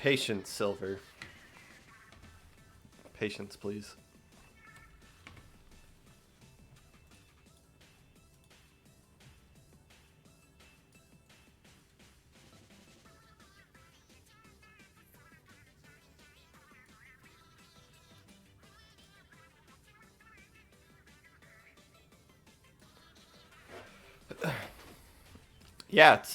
Patience, Silver. Patience, please. Yeah, it's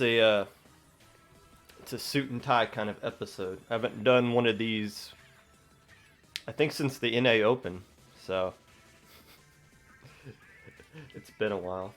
a suit and tie kind of episode. I haven't done one of these, I think, since the NA Open, so it's been a while.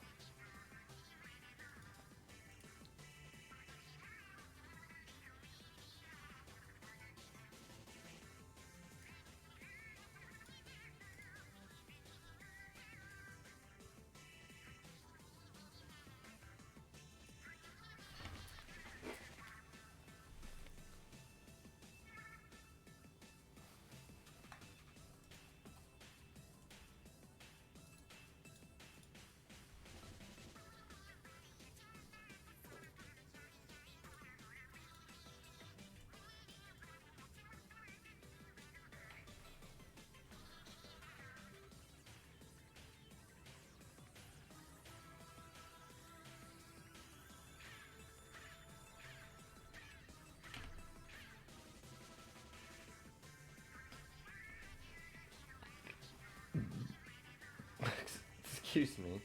Excuse me.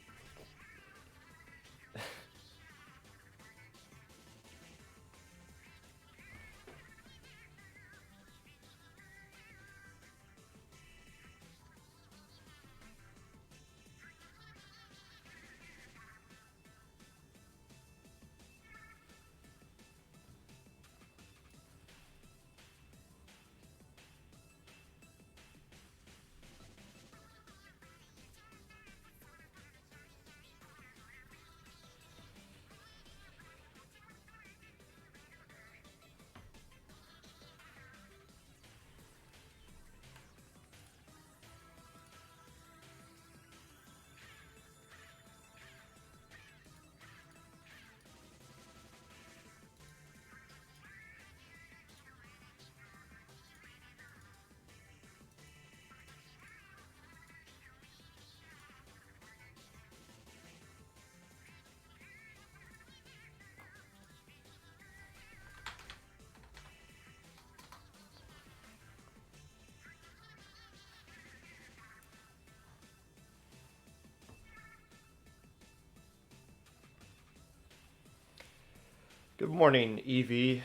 Good morning, Evie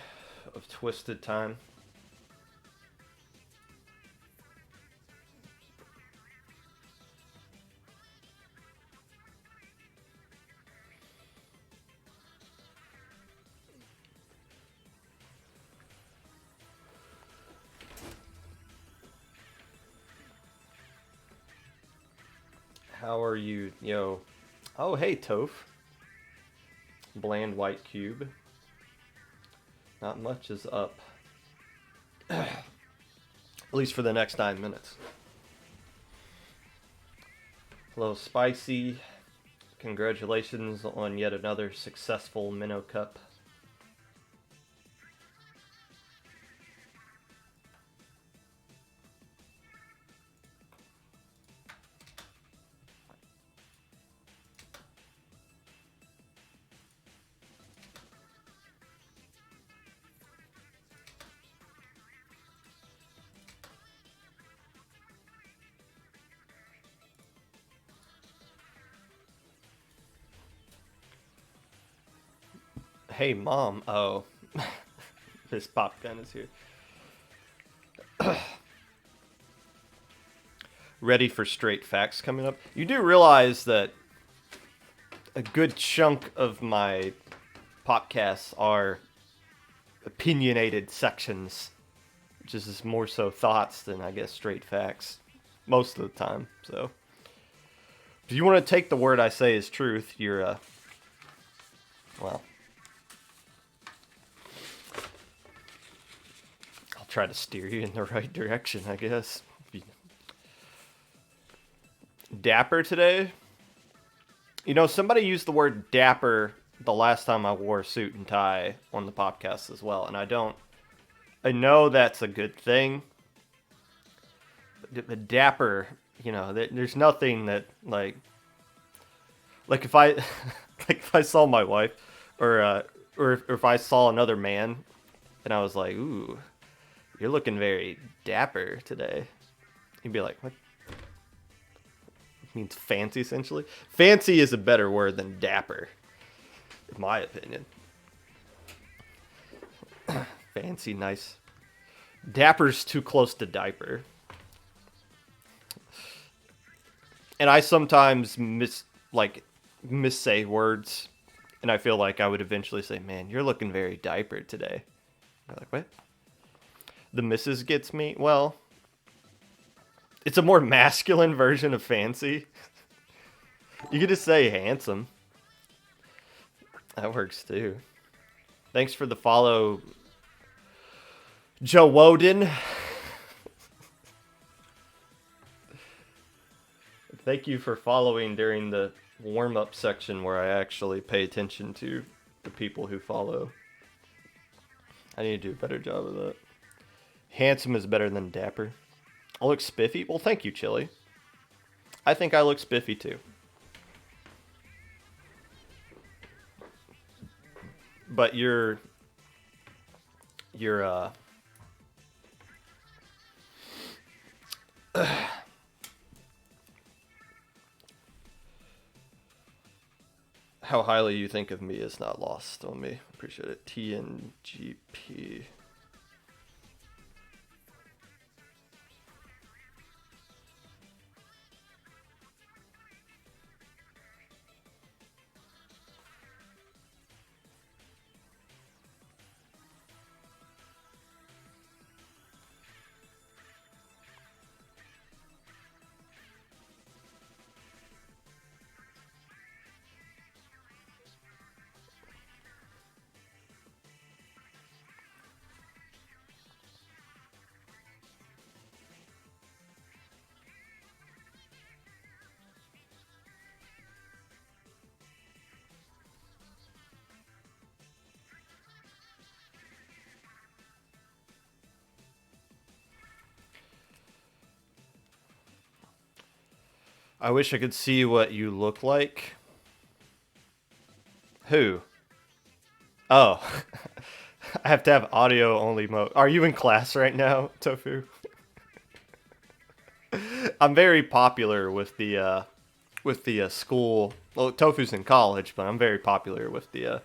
of Twisted Time. How are you, yo? Oh, hey, Toph. Bland white cube. Not much is up. At least for the next 9 minutes. Hello, Spicy. Congratulations on yet another successful Minnow Cup. Hey, Mom. Oh, this pop gun is here. Ready for straight facts coming up. You do realize that a good chunk of my podcasts are opinionated sections, which is more so thoughts than, I guess, straight facts most of the time. So if you want to take the word I say as truth, you're well, I'll try to steer you in the right direction, I guess. Dapper today? You know, somebody used the word dapper the last time I wore a suit and tie on the podcast as well, and I don't I know that's a good thing. But dapper, there's nothing that like if I like if I saw my wife or if I saw another man and I was like, "Ooh, you're looking very dapper today." He'd be like, "What?" It means fancy essentially. Fancy is a better word than dapper, in my opinion. Fancy, nice. Dapper's too close to diaper. And I sometimes missay words, and I feel like I would eventually say, "Man, you're looking very diaper today." I'm like, what? The missus gets me. Well, it's a more masculine version of fancy. You could just say handsome. That works too. Thanks for the follow, Joe Woden. Thank you for following during the warm-up section where I actually pay attention to the people who follow. I need to do a better job of that. Handsome is better than dapper. I look spiffy? Well, thank you, Chili. I think I look spiffy too. But you're how highly you think of me is not lost on me. Appreciate it. TNGP. I wish I could see what you look like. Who? Oh. I have to have audio only mode. Are you in class right now, Tofu? I'm very popular with the school. Well, Tofu's in college, but I'm very popular with the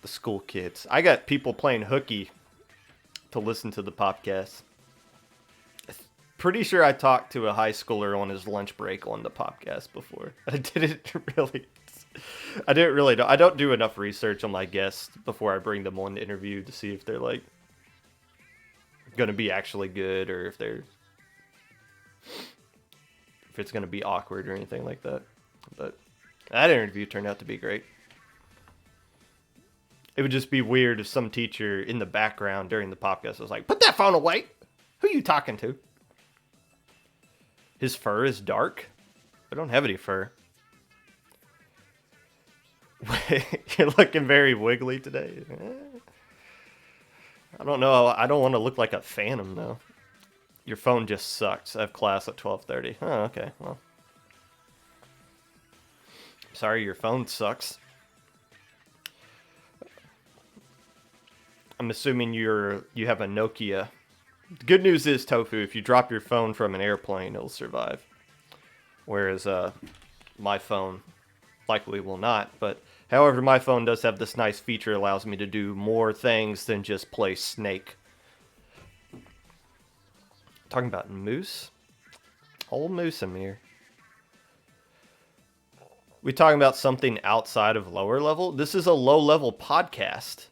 school kids. I got people playing hooky to listen to the podcast. Pretty sure I talked to a high schooler on his lunch break on the podcast before. I didn't really. I don't do enough research on my guests before I bring them on the interview to see if they're like gonna be actually good or if it's gonna be awkward or anything like that. But that interview turned out to be great. It would just be weird if some teacher in the background during the podcast was like, "Put that phone away. Who are you talking to?" His fur is dark? I don't have any fur. You're looking very wiggly today. I don't know. I don't want to look like a phantom, though. Your phone just sucks. I have class at 12:30. Oh, okay. Well. Sorry, your phone sucks. I'm assuming you have a Nokia. The good news is, Tofu, if you drop your phone from an airplane, it'll survive. Whereas my phone likely will not. But however, my phone does have this nice feature that allows me to do more things than just play Snake. Talking about moose? Old moose in here. We talking about something outside of lower level? This is a low level podcast.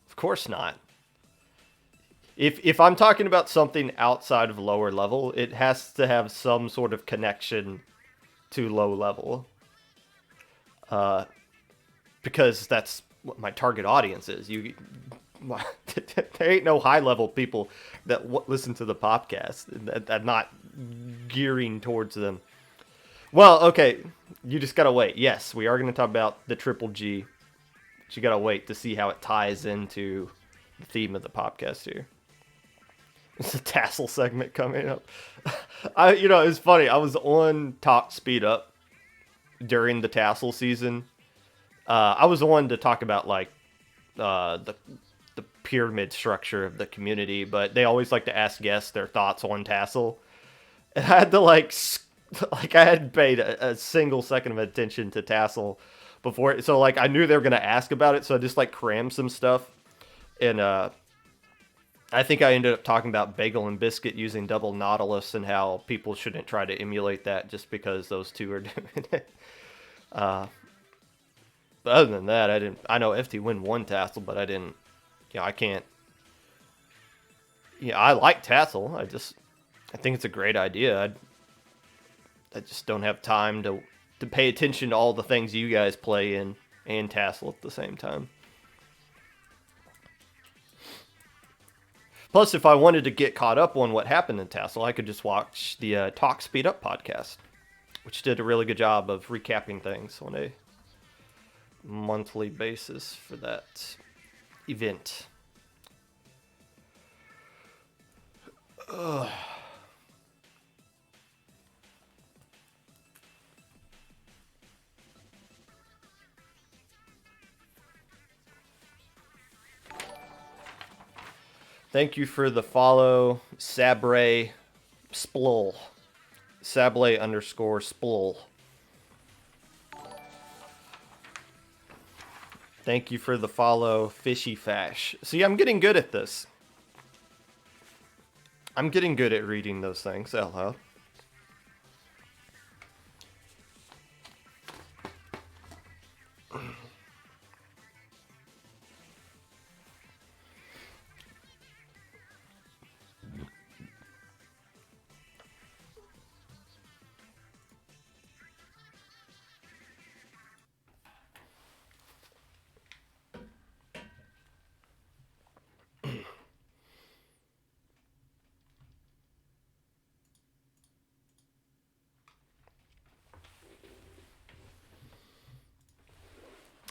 Of course not. If I'm talking about something outside of lower level, it has to have some sort of connection to low level. Because that's what my target audience is. There ain't no high level people that listen to the podcast. I'm not gearing towards them. Well, okay, you just gotta wait. Yes, we are going to talk about the Triple G. But you gotta wait to see how it ties into the theme of the podcast here. It's a tassel segment coming up. It's funny. I was on Talk Speed Up during the tassel season. I was the one to talk about like the pyramid structure of the community, but they always like to ask guests their thoughts on tassel. And I had to I hadn't paid a single second of attention to tassel before, so like I knew they were gonna ask about it, so I just like crammed some stuff, and I think I ended up talking about Bagel and Biscuit using double Nautilus and how people shouldn't try to emulate that just because those two are doing it. But other than that, I didn't. I know FT win one tassel, but I didn't. I can't. I like tassel. I think it's a great idea. I just don't have time to pay attention to all the things you guys play in and tassel at the same time. Plus, if I wanted to get caught up on what happened in tassel, I could just watch the Talk Speed Up podcast, which did a really good job of recapping things on a monthly basis for that event. Ugh. Thank you for the follow, Sabre Splul. Sablé _Splul. Thank you for the follow, Fishy Fash. See, I'm getting good at this. I'm getting good at reading those things. Hello.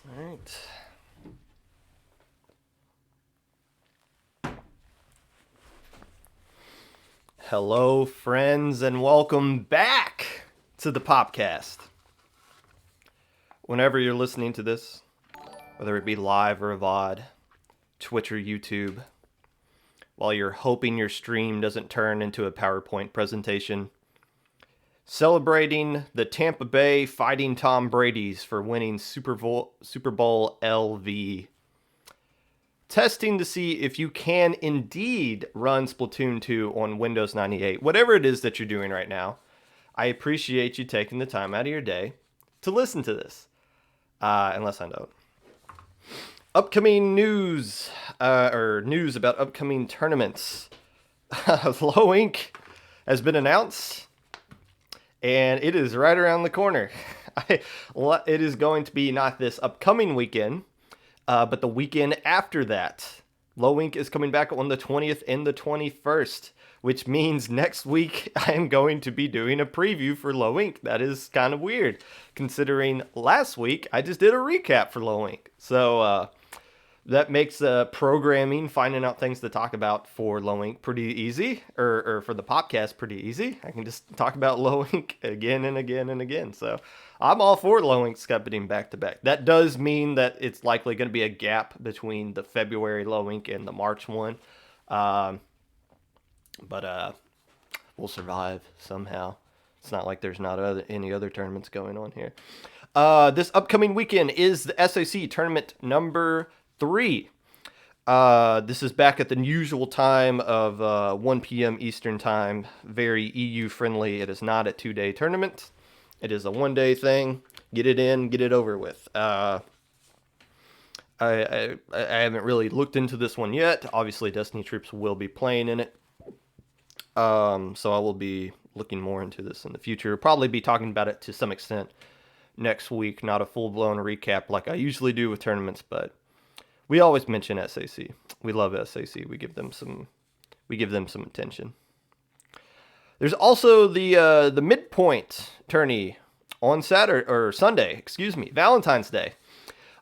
All right. Hello, friends, and welcome back to the Popcast. Whenever you're listening to this, whether it be live or a VOD, Twitch or YouTube, while you're hoping your stream doesn't turn into a PowerPoint presentation, celebrating the Tampa Bay Fighting Tom Brady's for winning Super Bowl LV. Testing to see if you can indeed run Splatoon 2 on Windows 98. Whatever it is that you're doing right now, I appreciate you taking the time out of your day to listen to this. Unless I know. Upcoming news, or news about upcoming tournaments. Low Ink has been announced, and it is right around the corner. It is going to be not this upcoming weekend, but the weekend after that. Low Ink is coming back on the 20th and the 21st, which means next week I am going to be doing a preview for Low Ink. That is kind of weird, considering last week I just did a recap for Low Ink. So that makes programming, finding out things to talk about for Low Ink pretty easy, or for the podcast pretty easy. I can just talk about Low Ink again and again and again. So I'm all for Low Ink happening back to back. That does mean that it's likely going to be a gap between the February Low Ink and the March one. But we'll survive somehow. It's not like there's not any other tournaments going on here. This upcoming weekend is the SAC tournament number 3. This is back at the usual time of 1 p.m. Eastern time. Very EU friendly. It is not a 2-day tournament. It is a 1-day thing. Get it in, get it over with. I haven't really looked into this one yet. Obviously, Destiny Troops will be playing in it. So I will be looking more into this in the future. Probably be talking about it to some extent next week. Not a full-blown recap like I usually do with tournaments, but we always mention SAC. We love SAC. We give them some attention. There's also the midpoint tourney on Saturday or Sunday, Valentine's Day.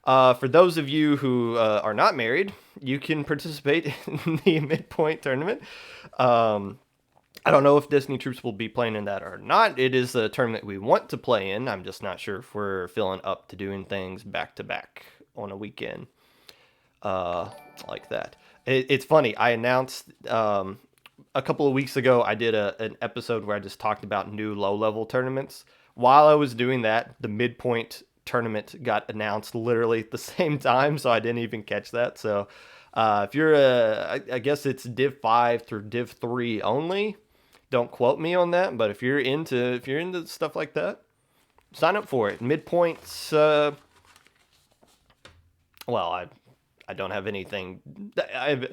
For those of you who are not married, you can participate in the midpoint tournament. I don't know if Disney Troops will be playing in that or not. It is a tournament we want to play in. I'm just not sure if we're feeling up to doing things back to back on a weekend like that. It's funny. I announced a couple of weeks ago, I did an episode where I just talked about new low-level tournaments. While I was doing that, the midpoint tournament got announced literally at the same time, so I didn't even catch that. So if you're I guess it's Div 5 through Div 3 only. Don't quote me on that, but if you're into stuff like that, sign up for it. Midpoints. Well, I don't have anything. I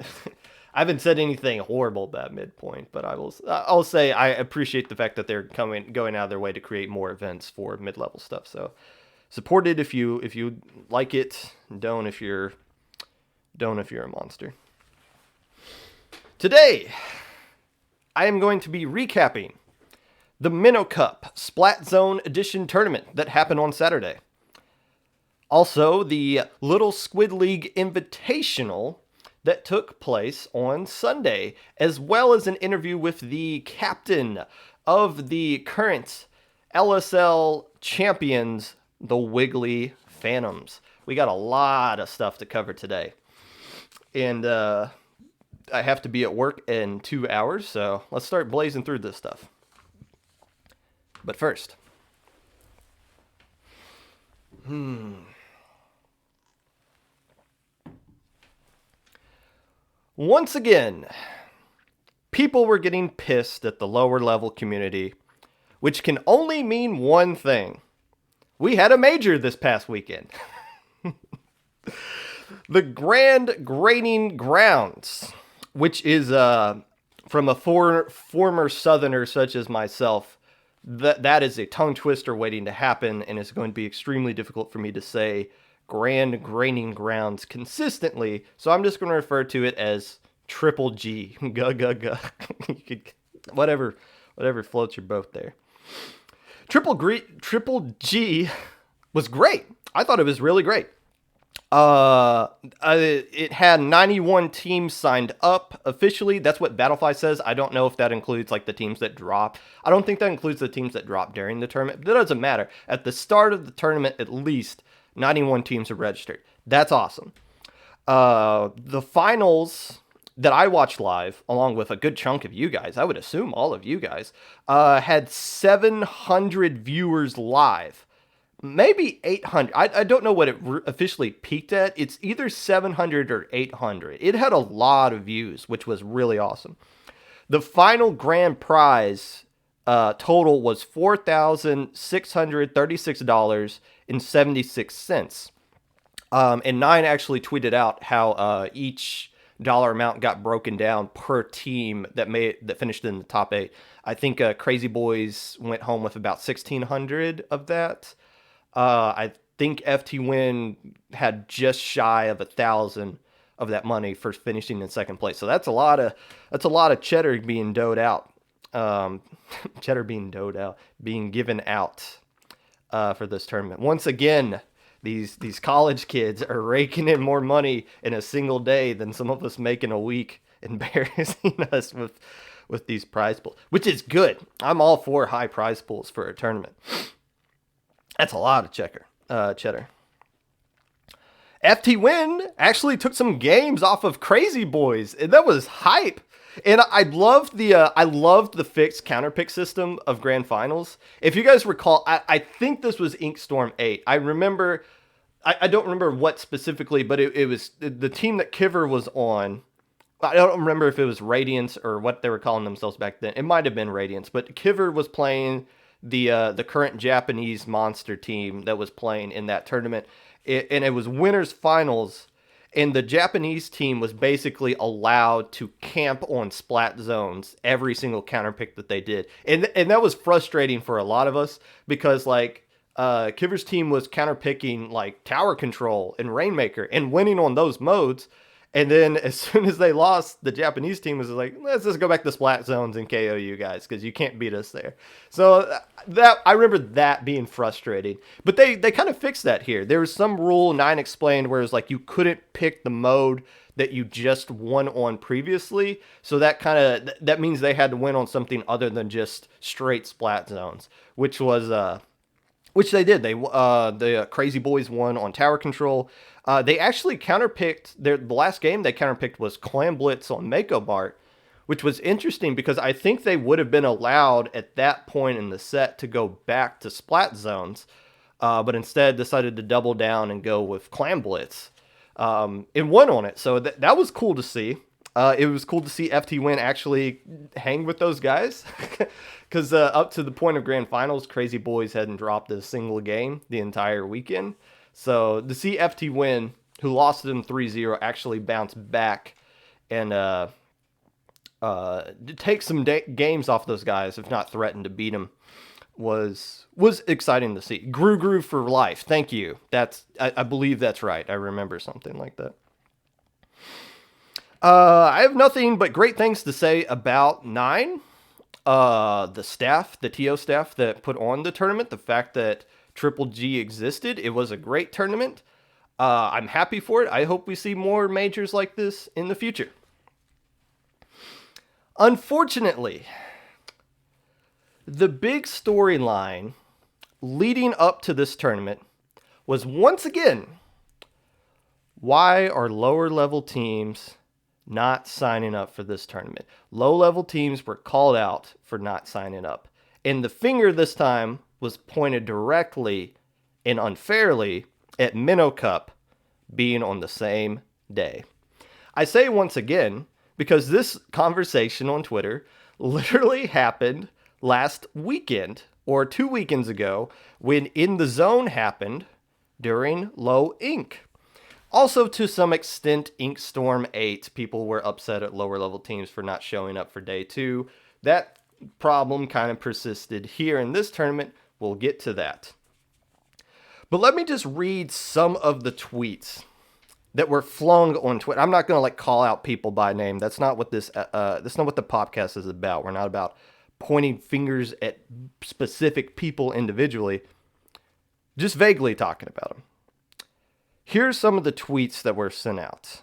haven't said anything horrible about Midpoint, but I'll say I appreciate the fact that they're going out of their way to create more events for mid-level stuff. So support it if you like it. Don't if you're a monster. Today, I am going to be recapping the Minnow Cup Splat Zone Edition tournament that happened on Saturday. Also, the Little Squid League Invitational that took place on Sunday, as well as an interview with the captain of the current LSL champions, the Wiggly Phantoms. We got a lot of stuff to cover today. And I have to be at work in 2 hours, so let's start blazing through this stuff. But first. Once again, people were getting pissed at the lower level community, which can only mean one thing. We had a major this past weekend. The Grand Grading Grounds, which is from a former Southerner such as myself, that is a tongue twister waiting to happen, and it's going to be extremely difficult for me to say Grand Grading Grounds consistently, so I'm just going to refer to it as Triple G. Whatever floats your boat there. Triple G was great. I thought it was really great. It had 91 teams signed up officially. That's what Battlefy says. I don't know if that includes like the teams that drop. I don't think that includes the teams that drop during the tournament. That doesn't matter. At the start of the tournament, at least 91 teams are registered. That's awesome. The finals that I watched live, along with a good chunk of you guys, I would assume all of you guys, had 700 viewers live. Maybe 800. I don't know what it officially peaked at. It's either 700 or 800. It had a lot of views, which was really awesome. The final grand prize total was $4,636.76. And Nine actually tweeted out how each dollar amount got broken down per team that finished in the top 8. I think Crazy Boys went home with about 1,600 of that. I think FT Win had just shy of 1,000 of that money for finishing in second place. So that's a lot of cheddar being doled out. Being given out for this tournament. Once again, these college kids are raking in more money in a single day than some of us make in a week, embarrassing us with these prize pools, which is good. I'm all for high prize pools for a tournament. That's a lot of cheddar. FT Win actually took some games off of Crazy Boys, and that was hype. And I loved the fixed counterpick system of Grand Finals. If you guys recall, I think this was Inkstorm 8. I remember, I don't remember what specifically, but it was the team that Kiver was on. I don't remember if it was Radiance or what they were calling themselves back then. It might have been Radiance, but Kiver was playing the current Japanese monster team that was playing in that tournament. And it was winners finals. And the Japanese team was basically allowed to camp on splat zones every single counter pick that they did. And that was frustrating for a lot of us because like Kiver's team was counter picking like tower control and Rainmaker and winning on those modes. And then as soon as they lost, the Japanese team was like, let's just go back to splat zones and KO you guys because you can't beat us there. So that I remember that being frustrating. But they kind of fixed that here. There was some rule 9 explained where it was like you couldn't pick the mode that you just won on previously. So that means they had to win on something other than just straight splat zones, which they did. The Crazy Boys won on tower control. They actually counterpicked the last game they counterpicked was Clam Blitz on Mako Bart, which was interesting because I think they would have been allowed at that point in the set to go back to splat zones, but instead decided to double down and go with Clam Blitz, and won on it. So that was cool to see. It was cool to see FT Win actually hang with those guys, because up to the point of Grand Finals, Crazy Boys hadn't dropped a single game the entire weekend. So to see FT Win, who lost them 3-0, actually bounce back and take some games off those guys, if not threaten to beat them, was exciting to see. Gru for life. Thank you. I believe that's right. I remember something like that. I have nothing but great things to say about 9. The staff, the TO staff that put on the tournament, the fact that Triple G existed, it was a great tournament. I'm happy for it. I hope we see more majors like this in the future. Unfortunately, the big storyline leading up to this tournament was once again, why are lower level teams not signing up for this tournament? Low level teams were called out for not signing up. And the finger this time was pointed directly and unfairly at Minnow Cup being on the same day. I say once again because this conversation on Twitter literally happened last weekend or 2 weekends ago when In the Zone happened during Low Inc. Also, to some extent, Inkstorm 8, people were upset at lower level teams for not showing up for day 2. That problem kind of persisted here in this tournament. We'll get to that. But let me just read some of the tweets that were flung on Twitter. I'm not going to call out people by name. That's not what that's not what the podcast is about. We're not about pointing fingers at specific people individually. Just vaguely talking about them. Here's some of the tweets that were sent out.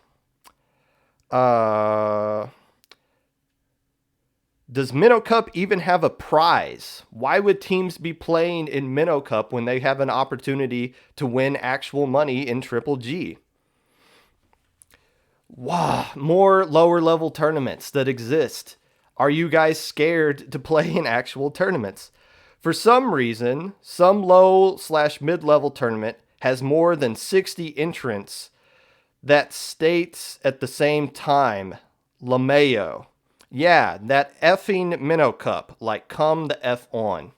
Does Minnow Cup even have a prize? Why would teams be playing in Minnow Cup when they have an opportunity to win actual money in Triple G? Wow, more lower level tournaments that exist. Are you guys scared to play in actual tournaments? For some reason, some low/mid level tournament has more than 60 entrants that states at the same time, LaMayo. Yeah, that effing Minnow Cup, come the F on.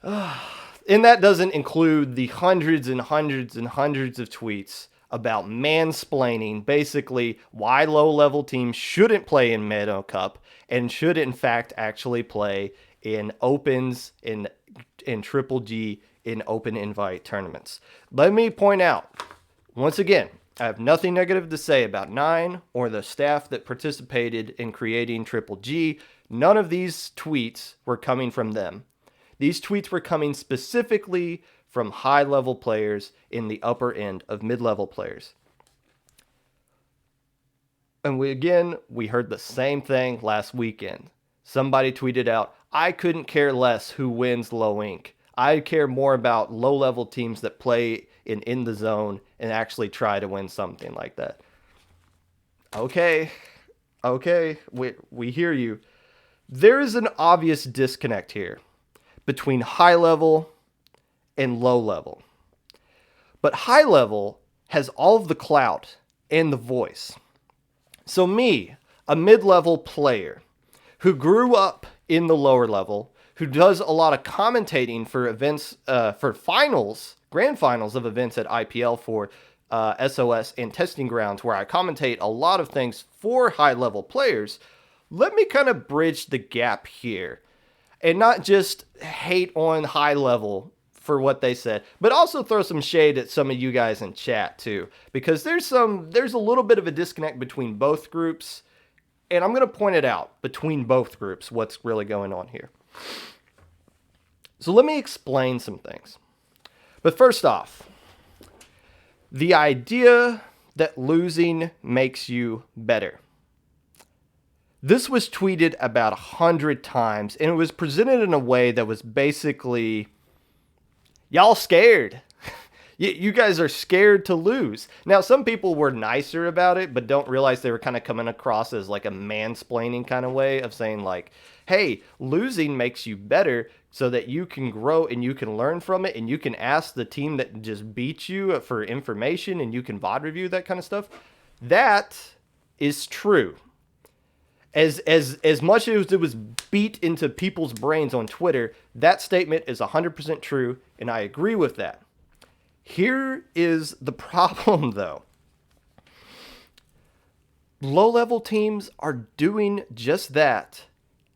And that doesn't include the hundreds and hundreds and hundreds of tweets about mansplaining, basically why low-level teams shouldn't play in Minnow Cup and should, in fact, actually play in Opens, in Triple G, in open invite tournaments. Let me point out, once again, I have nothing negative to say about 9 or the staff that participated in creating Triple G. None of these tweets were coming from them. These tweets were coming specifically from high-level players in the upper end of mid-level players. And we heard the same thing last weekend. Somebody tweeted out, I couldn't care less who wins Low Inc. I care more about low-level teams that play in the zone and actually try to win something like that. Okay, we hear you. There is an obvious disconnect here between high level and low level. But high level has all of the clout and the voice. So me, a mid-level player who grew up in the lower level, who does a lot of commentating for events, for finals, grand finals of events at IPL for SOS and Testing Grounds, where I commentate a lot of things for high-level players, let me kind of bridge the gap here and not just hate on high level for what they said, but also throw some shade at some of you guys in chat too, because there's a little bit of a disconnect between both groups, and I'm going to point it out between both groups what's really going on here. So let me explain some things. But first off, the idea that losing makes you better. This was tweeted about 100 times, and it was presented in a way that was basically, y'all scared. You guys are scared to lose. Now, some people were nicer about it, but don't realize they were kind of coming across as like a mansplaining kind of way of saying like, hey, losing makes you better so that you can grow and you can learn from it and you can ask the team that just beat you for information and you can VOD review, that kind of stuff. That is true. As much as it was beat into people's brains on Twitter, that statement is 100% true, and I agree with that. Here is the problem, though. Low-level teams are doing just that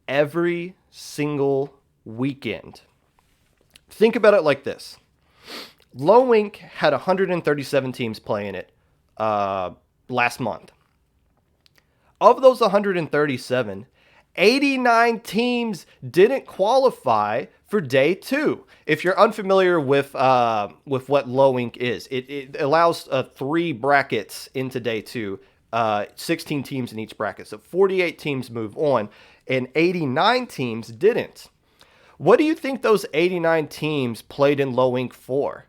every single weekend. Think about it like this. Low Inc. had 137 teams playing it last month. Of those 137, 89 teams didn't qualify for day 2. If you're unfamiliar with what Low Inc. is, it allows 3 brackets into day 2, 16 teams in each bracket. So 48 teams move on, and 89 teams didn't. What do you think those 89 teams played in Low Inc. for?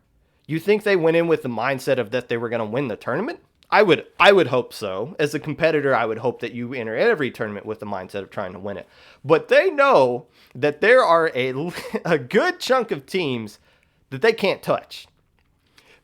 You think they went in with the mindset of that they were going to win the tournament? I would hope so. As a competitor, I would hope that you enter every tournament with the mindset of trying to win it. But they know that there are a good chunk of teams that they can't touch.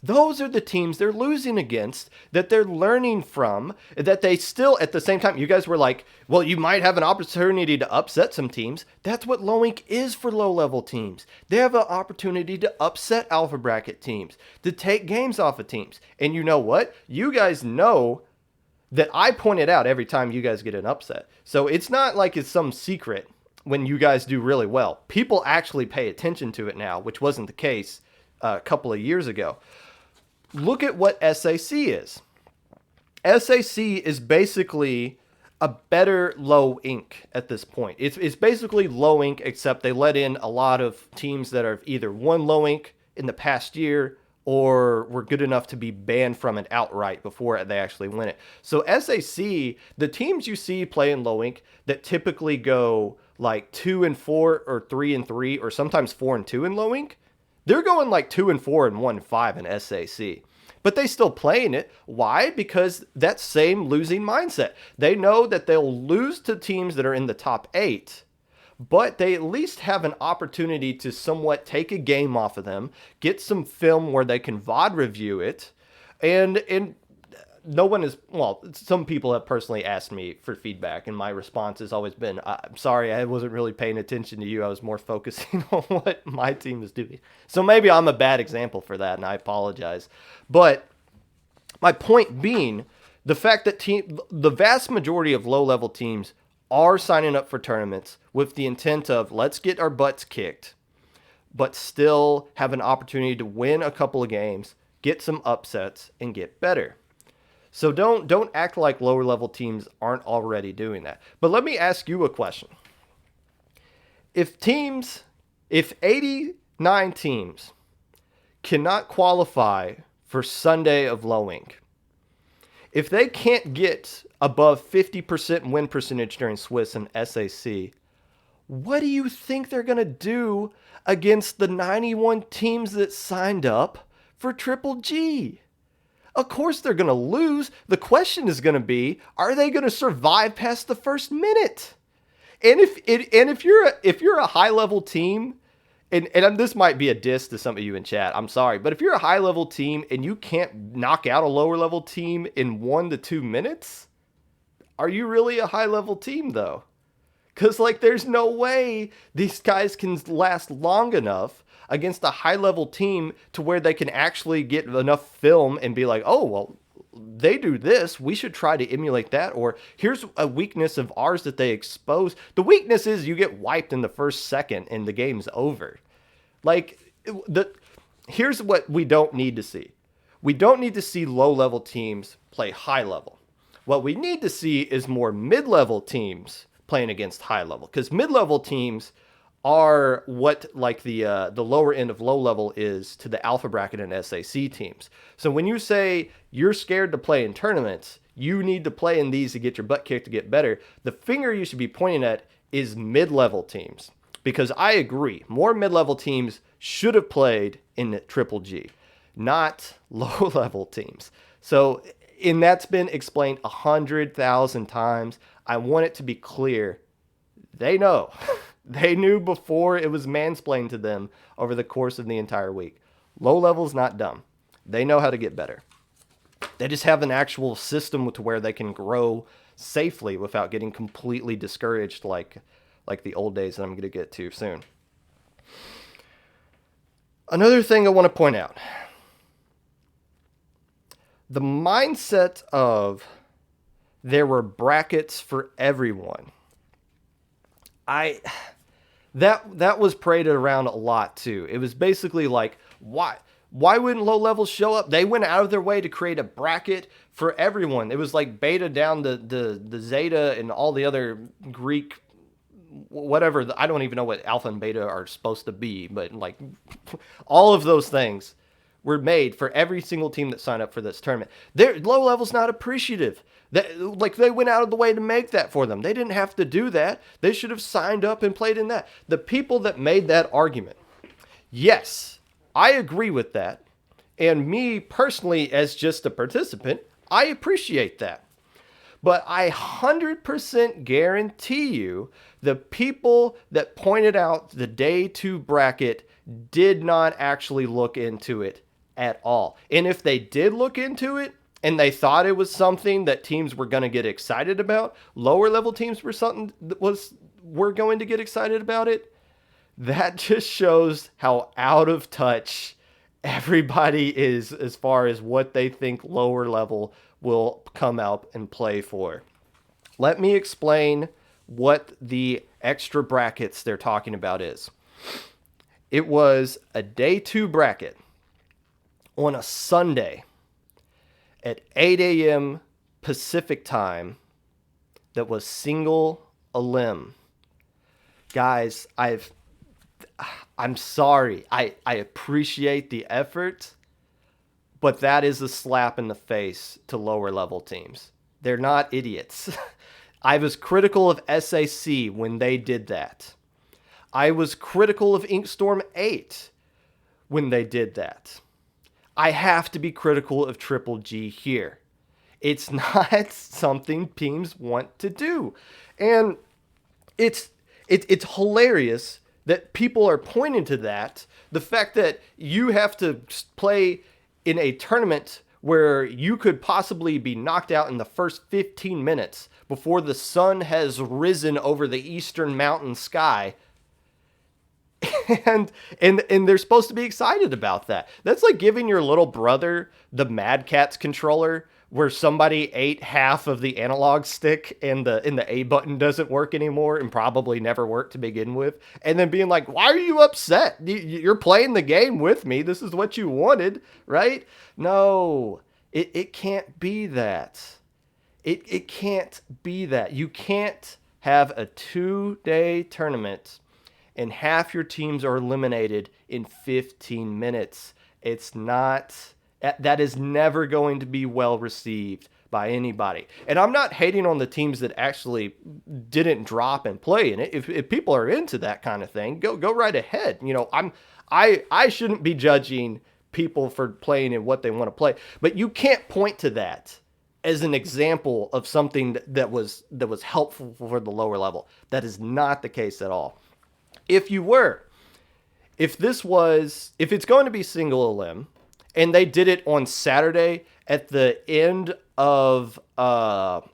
Those are the teams they're losing against, that they're learning from, that they still, at the same time, you guys were like, well, you might have an opportunity to upset some teams. That's what Low Inc. is for low-level teams. They have an opportunity to upset alpha bracket teams, to take games off of teams. And you know what? You guys know that I point it out every time you guys get an upset. So it's not like it's some secret when you guys do really well. People actually pay attention to it now, which wasn't the case a couple of years ago. Look at what SAC is. SAC is basically a better Low Inc. at this point. It's basically Low Inc. except they let in a lot of teams that have either won Low Inc. in the past year or were good enough to be banned from it outright before they actually win it. So SAC, the teams you see playing Low Inc. that typically go like 2-4 or 3-3 or sometimes 4-2 in Low Inc., they're going like 2-4 and 1-5 in SAC. But they still playing it. Why? Because that same losing mindset. They know that they'll lose to teams that are in the top 8, but they at least have an opportunity to somewhat take a game off of them, get some film where they can VOD review it, and no one is, well, some people have personally asked me for feedback, and my response has always been, I'm sorry, I wasn't really paying attention to you. I was more focusing on what my team is doing. So maybe I'm a bad example for that, and I apologize. But my point being, the fact that the vast majority of low-level teams are signing up for tournaments with the intent of, let's get our butts kicked, but still have an opportunity to win a couple of games, get some upsets, and get better. So don't act like lower level teams aren't already doing that. But let me ask you a question. If 89 teams cannot qualify for Sunday of Low Inc., if they can't get above 50% win percentage during Swiss and SAC, what do you think they're going to do against the 91 teams that signed up for Triple G? Of course they're going to lose. The question is going to be, are they going to survive past the first minute? And if you're a high level team, and this might be a diss to some of you in chat, I'm sorry, but if you're a high level team and you can't knock out a lower level team in 1 to 2 minutes, are you really a high level team though? Because like there's no way these guys can last long enough against a high-level team to where they can actually get enough film and be like, oh, well, they do this. We should try to emulate that. Or here's a weakness of ours that they expose. The weakness is you get wiped in the first second and the game's over. Like, here's what we don't need to see. We don't need to see low-level teams play high-level. What we need to see is more mid-level teams playing against high-level. Because mid-level teams are what like the lower end of low level is to the alpha bracket and SAC teams. So when you say you're scared to play in tournaments, you need to play in these to get your butt kicked to get better, the finger you should be pointing at is mid-level teams. Because I agree, more mid-level teams should have played in Triple G, not low-level teams. So, and that's been explained 100,000 times. I want it to be clear. They know. They knew before it was mansplained to them over the course of the entire week. Low level's not dumb. They know how to get better. They just have an actual system to where they can grow safely without getting completely discouraged like the old days that I'm going to get to soon. Another thing I want to point out. The mindset of there were brackets for everyone. That was paraded around a lot too. It was basically like, why wouldn't low levels show up? They went out of their way to create a bracket for everyone. It was like beta down the zeta and all the other Greek whatever. I don't even know what alpha and beta are supposed to be, but like all of those things were made for every single team that signed up for this tournament. Their low level's not appreciative. They went out of the way to make that for them. They didn't have to do that. They should have signed up and played in that. The people that made that argument, yes, I agree with that. And me personally, as just a participant, I appreciate that. But I 100% guarantee you the people that pointed out the day 2 bracket did not actually look into it at all. And if they did look into it and they thought it was something that teams were going to get excited about, lower level teams were going to get excited about it, that just shows how out of touch everybody is as far as what they think lower level will come out and play for. Let me explain what the extra brackets they're talking about is. It was a day 2 bracket on a Sunday at 8 a.m. Pacific time that was single elim. Guys, I'm sorry. I appreciate the effort, but that is a slap in the face to lower level teams. They're not idiots. I was critical of SAC when they did that. I was critical of Inkstorm 8 when they did that. I have to be critical of Triple G here. It's not something teams want to do. And it's hilarious that people are pointing to that. The fact that you have to play in a tournament where you could possibly be knocked out in the first 15 minutes before the sun has risen over the eastern mountain sky. And they're supposed to be excited about that. That's like giving your little brother the Mad Catz controller where somebody ate half of the analog stick and the A button doesn't work anymore and probably never worked to begin with. And then being like, why are you upset? You're playing the game with me. This is what you wanted, right? No, it can't be that. It can't be that. You can't have a 2-day tournament and half your teams are eliminated in 15 minutes. It's not, that is never going to be well received by anybody. And I'm not hating on the teams that actually didn't drop and play in it. If people are into that kind of thing, go right ahead. You know, I shouldn't be judging people for playing in what they want to play, but you can't point to that as an example of something that was helpful for the lower level. That is not the case at all. If it's going to be single elim, and they did it on Saturday at the end of the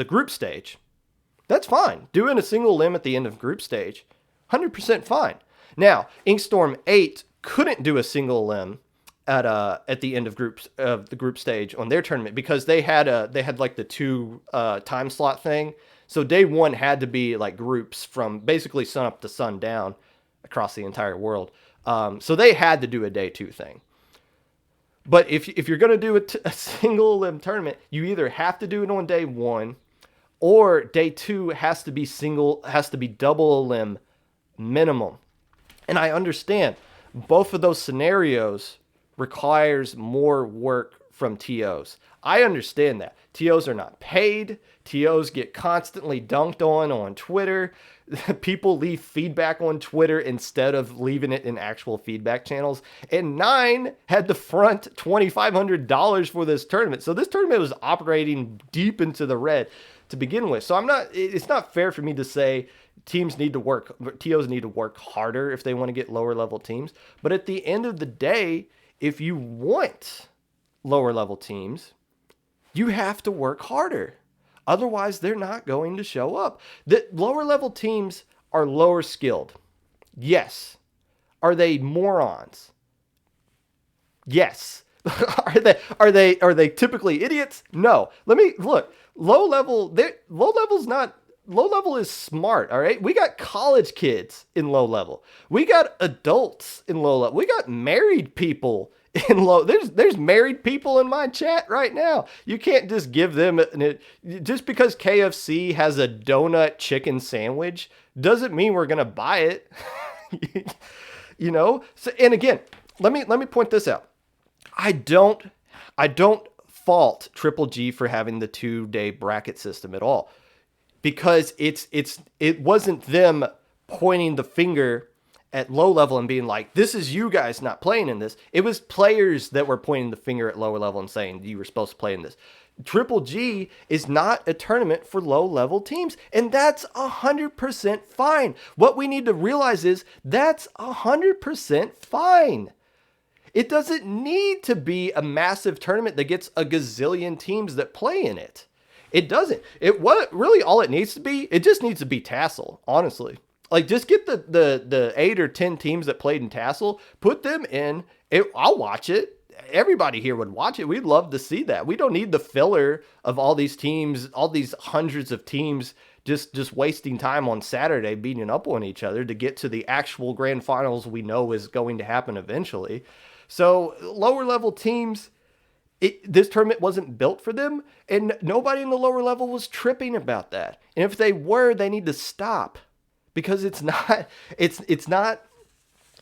group stage, that's fine. Doing a single elim at the end of group stage, 100% fine. Now, Inkstorm 8 couldn't do a single elim at the end of the group stage on their tournament because they had like the 2 time slot thing. So day 1 had to be like groups from basically sun up to sun down across the entire world. So they had to do a day 2 thing. But if you're going to do a single elim tournament, you either have to do it on day 1 or day 2 has to be double elim minimum. And I understand both of those scenarios requires more work from TOs. I understand that. TOs are not paid. TOs get constantly dunked on Twitter. People leave feedback on Twitter instead of leaving it in actual feedback channels. And Nine had to front $2,500 for this tournament. So this tournament was operating deep into the red to begin with. So it's not fair for me to say TOs need to work harder if they want to get lower level teams. But at the end of the day, if you want lower level teams, you have to work harder. Otherwise, they're not going to show up. The lower level teams are lower skilled. Yes. Are they morons? Yes. Are they typically idiots? No. Let me look. Low level is smart, all right? We got college kids in low level. We got adults in low level. We got married people in low. There's married people in my chat right now. You can't just give them just because KFC has a donut chicken sandwich doesn't mean we're gonna buy it. You know? So, and again, let me point this out. I don't fault Triple G for having the 2-day bracket system at all, because it wasn't them pointing the finger at low level and being like, this is you guys not playing in this. It was players that were pointing the finger at lower level and saying you were supposed to play in this. Triple G is not a tournament for low level teams, and that's 100% fine. What we need to realize is that's 100% fine. It doesn't need to be a massive tournament that gets a gazillion teams that play in it. It doesn't. All it needs to be, it just needs to be Tassel, honestly. Like, just get the 8 or 10 teams that played in Tassel, put them in. I'll watch it. Everybody here would watch it. We'd love to see that. We don't need the filler of all these teams, all these hundreds of teams just wasting time on Saturday beating up on each other to get to the actual grand finals we know is going to happen eventually. So lower level teams, this tournament wasn't built for them, and nobody in the lower level was tripping about that. And if they were, they need to stop, because it's not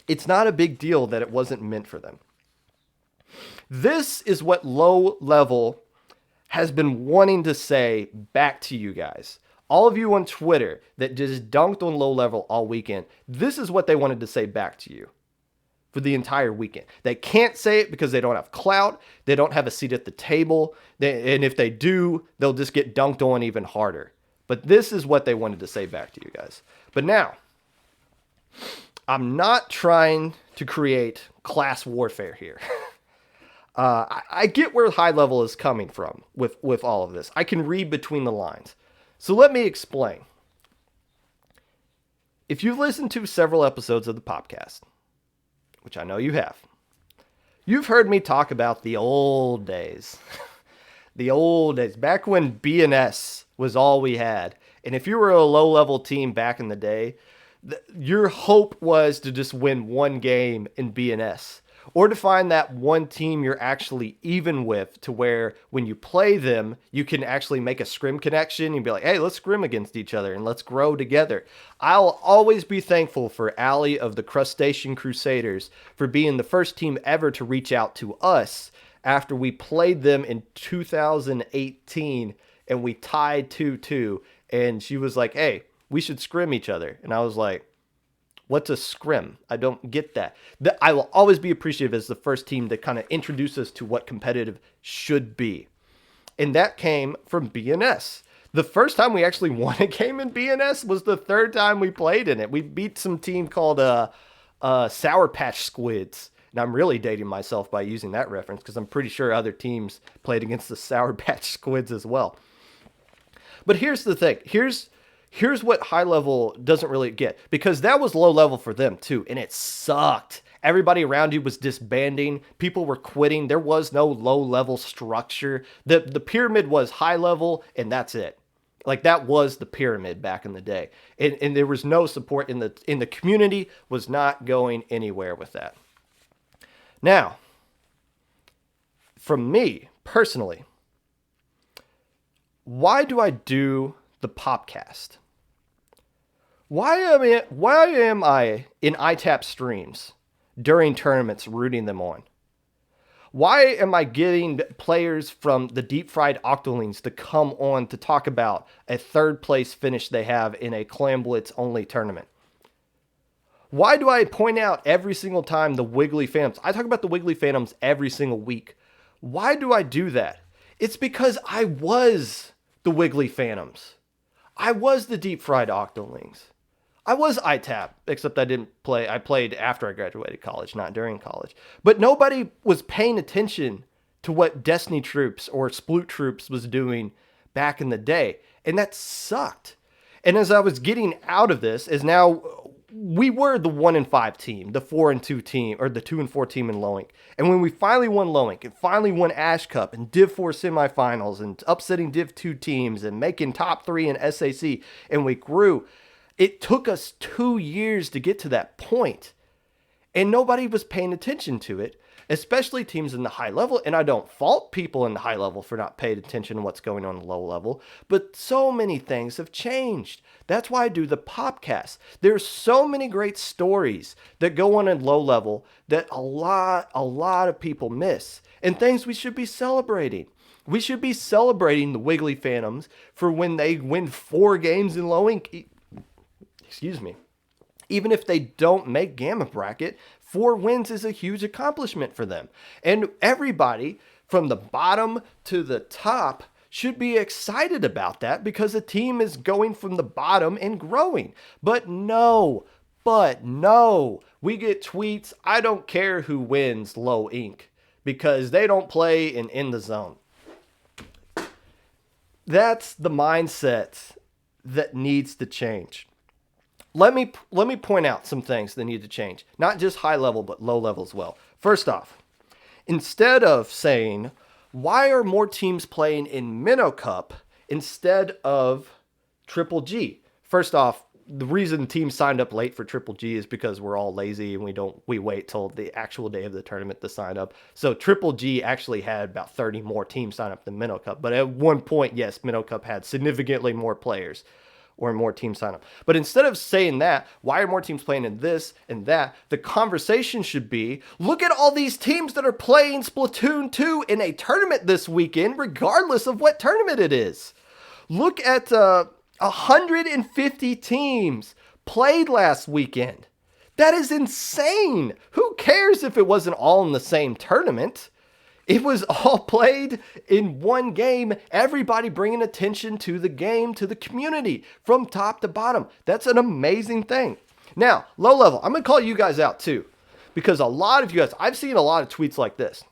a big deal that it wasn't meant for them. This is what low level has been wanting to say back to you guys. All of you on Twitter that just dunked on low level all weekend, this is what they wanted to say back to you for the entire weekend. They can't say it because they don't have clout. They don't have a seat at the table. And if they do, they'll just get dunked on even harder. But this is what they wanted to say back to you guys. But now, I'm not trying to create class warfare here. I get where high level is coming from with all of this. I can read between the lines. So let me explain. If you've listened to several episodes of the Popcast, which I know you have, you've heard me talk about the old days. The old days, back when BNS was all we had. And if you were a low-level team back in the day, your hope was to just win one game in BNS, or to find that one team you're actually even with, to where when you play them, you can actually make a scrim connection and be like, hey, let's scrim against each other and let's grow together. I'll always be thankful for Allie of the Crustacean Crusaders for being the first team ever to reach out to us after we played them in 2018 and we tied 2-2. And she was like, hey, we should scrim each other. And I was like, what's a scrim? I don't get that. I will always be appreciative as the first team to kind of introduce us to what competitive should be. And that came from BNS. The first time we actually won a game in BNS was the third time we played in it. We beat some team called Sour Patch Squids. And I'm really dating myself by using that reference, because I'm pretty sure other teams played against the Sour Patch Squids as well. But here's the thing. Here's what high level doesn't really get, because that was low level for them too, and it sucked. Everybody around you was disbanding. People were quitting. There was no low level structure. The pyramid was high level, and that's it. Like, that was the pyramid back in the day, and there was no support in the community. Was not going anywhere with that. Now, from me personally, why do I do the Popcast? Why am I in ITAP streams during tournaments rooting them on? Why am I getting players from the Deep Fried Octolings to come on to talk about a third place finish they have in a Clam Blitz only tournament? Why do I point out every single time the Wiggly Phantoms? I talk about the Wiggly Phantoms every single week. Why do I do that? It's because I was the Wiggly Phantoms. I was the Deep Fried Octolings. I was ITAP, except I didn't play. I played after I graduated college, not during college. But nobody was paying attention to what Destiny Troops or Sploot Troops was doing back in the day. And that sucked. And as I was getting out of this, as now we were the 1-5 team, the 4-2 team, or the 2-4 team in Low Inc. And when we finally won Low Inc. and finally won Ash Cup and Div 4 semifinals and upsetting Div 2 teams and making top 3 in SAC, and we grew, it took us 2 years to get to that point. And nobody was paying attention to it, especially teams in the high level. And I don't fault people in the high level for not paying attention to what's going on in the low level. But so many things have changed. That's why I do the Popcast. There's so many great stories that go on in low level that a lot of people miss. And things we should be celebrating. We should be celebrating the Wiggly Phantoms for when they win 4 games in Low Inc. Excuse me. Even if they don't make Gamma Bracket, 4 wins is a huge accomplishment for them. And everybody from the bottom to the top should be excited about that because the team is going from the bottom and growing. But no, we get tweets, I don't care who wins Low Inc. because they don't play in the zone. That's the mindset that needs to change. Let me point out some things that need to change. Not just high level, but low level as well. First off, instead of saying, why are more teams playing in Minnow Cup instead of Triple G? First off, the reason teams signed up late for Triple G is because we're all lazy and we wait till the actual day of the tournament to sign up. So Triple G actually had about 30 more teams sign up than Minnow Cup. But at one point, yes, Minnow Cup had significantly more players or more teams sign up. But instead of saying that, why are more teams playing in this and that? The conversation should be, look at all these teams that are playing Splatoon 2 in a tournament this weekend, regardless of what tournament it is. Look at 150 teams played last weekend. That is insane. Who cares if it wasn't all in the same tournament? It was all played in one game, everybody bringing attention to the game, to the community, from top to bottom. That's an amazing thing. Now, low level, I'm going to call you guys out too, because a lot of you guys, I've seen a lot of tweets like this.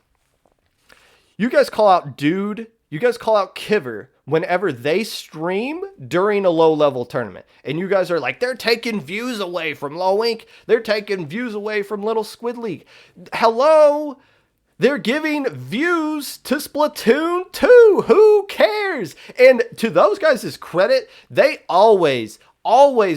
You guys call out Dude, you guys call out Kiver whenever they stream during a low level tournament. And you guys are like, they're taking views away from Low Inc. They're taking views away from Little Squid League. Hello? They're giving views to Splatoon 2. Who cares? And to those guys' credit, they always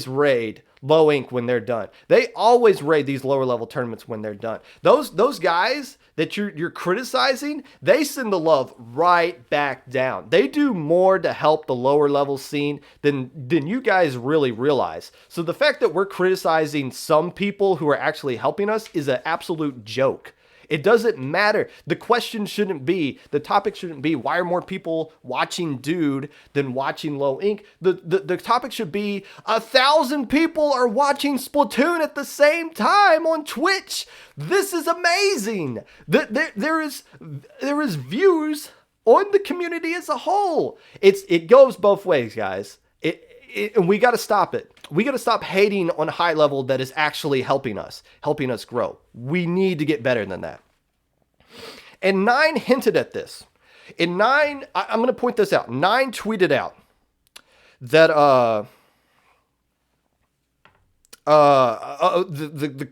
raid Low Inc. when they're done. They always raid these lower level tournaments when they're done. Those guys that you're criticizing, they send the love right back down. They do more to help the lower level scene than you guys really realize. So the fact that we're criticizing some people who are actually helping us is an absolute joke. It doesn't matter. The question shouldn't be, the topic shouldn't be, why are more people watching Dude than watching Low Inc? The topic should be, 1,000 people are watching Splatoon at the same time on Twitch. This is amazing. There is views on the community as a whole. It goes both ways, guys. And we got to stop it. We got to stop hating on a high level that is actually helping us grow. We need to get better than that. And 9 hinted at this. In 9, I'm going to point this out. 9 tweeted out that the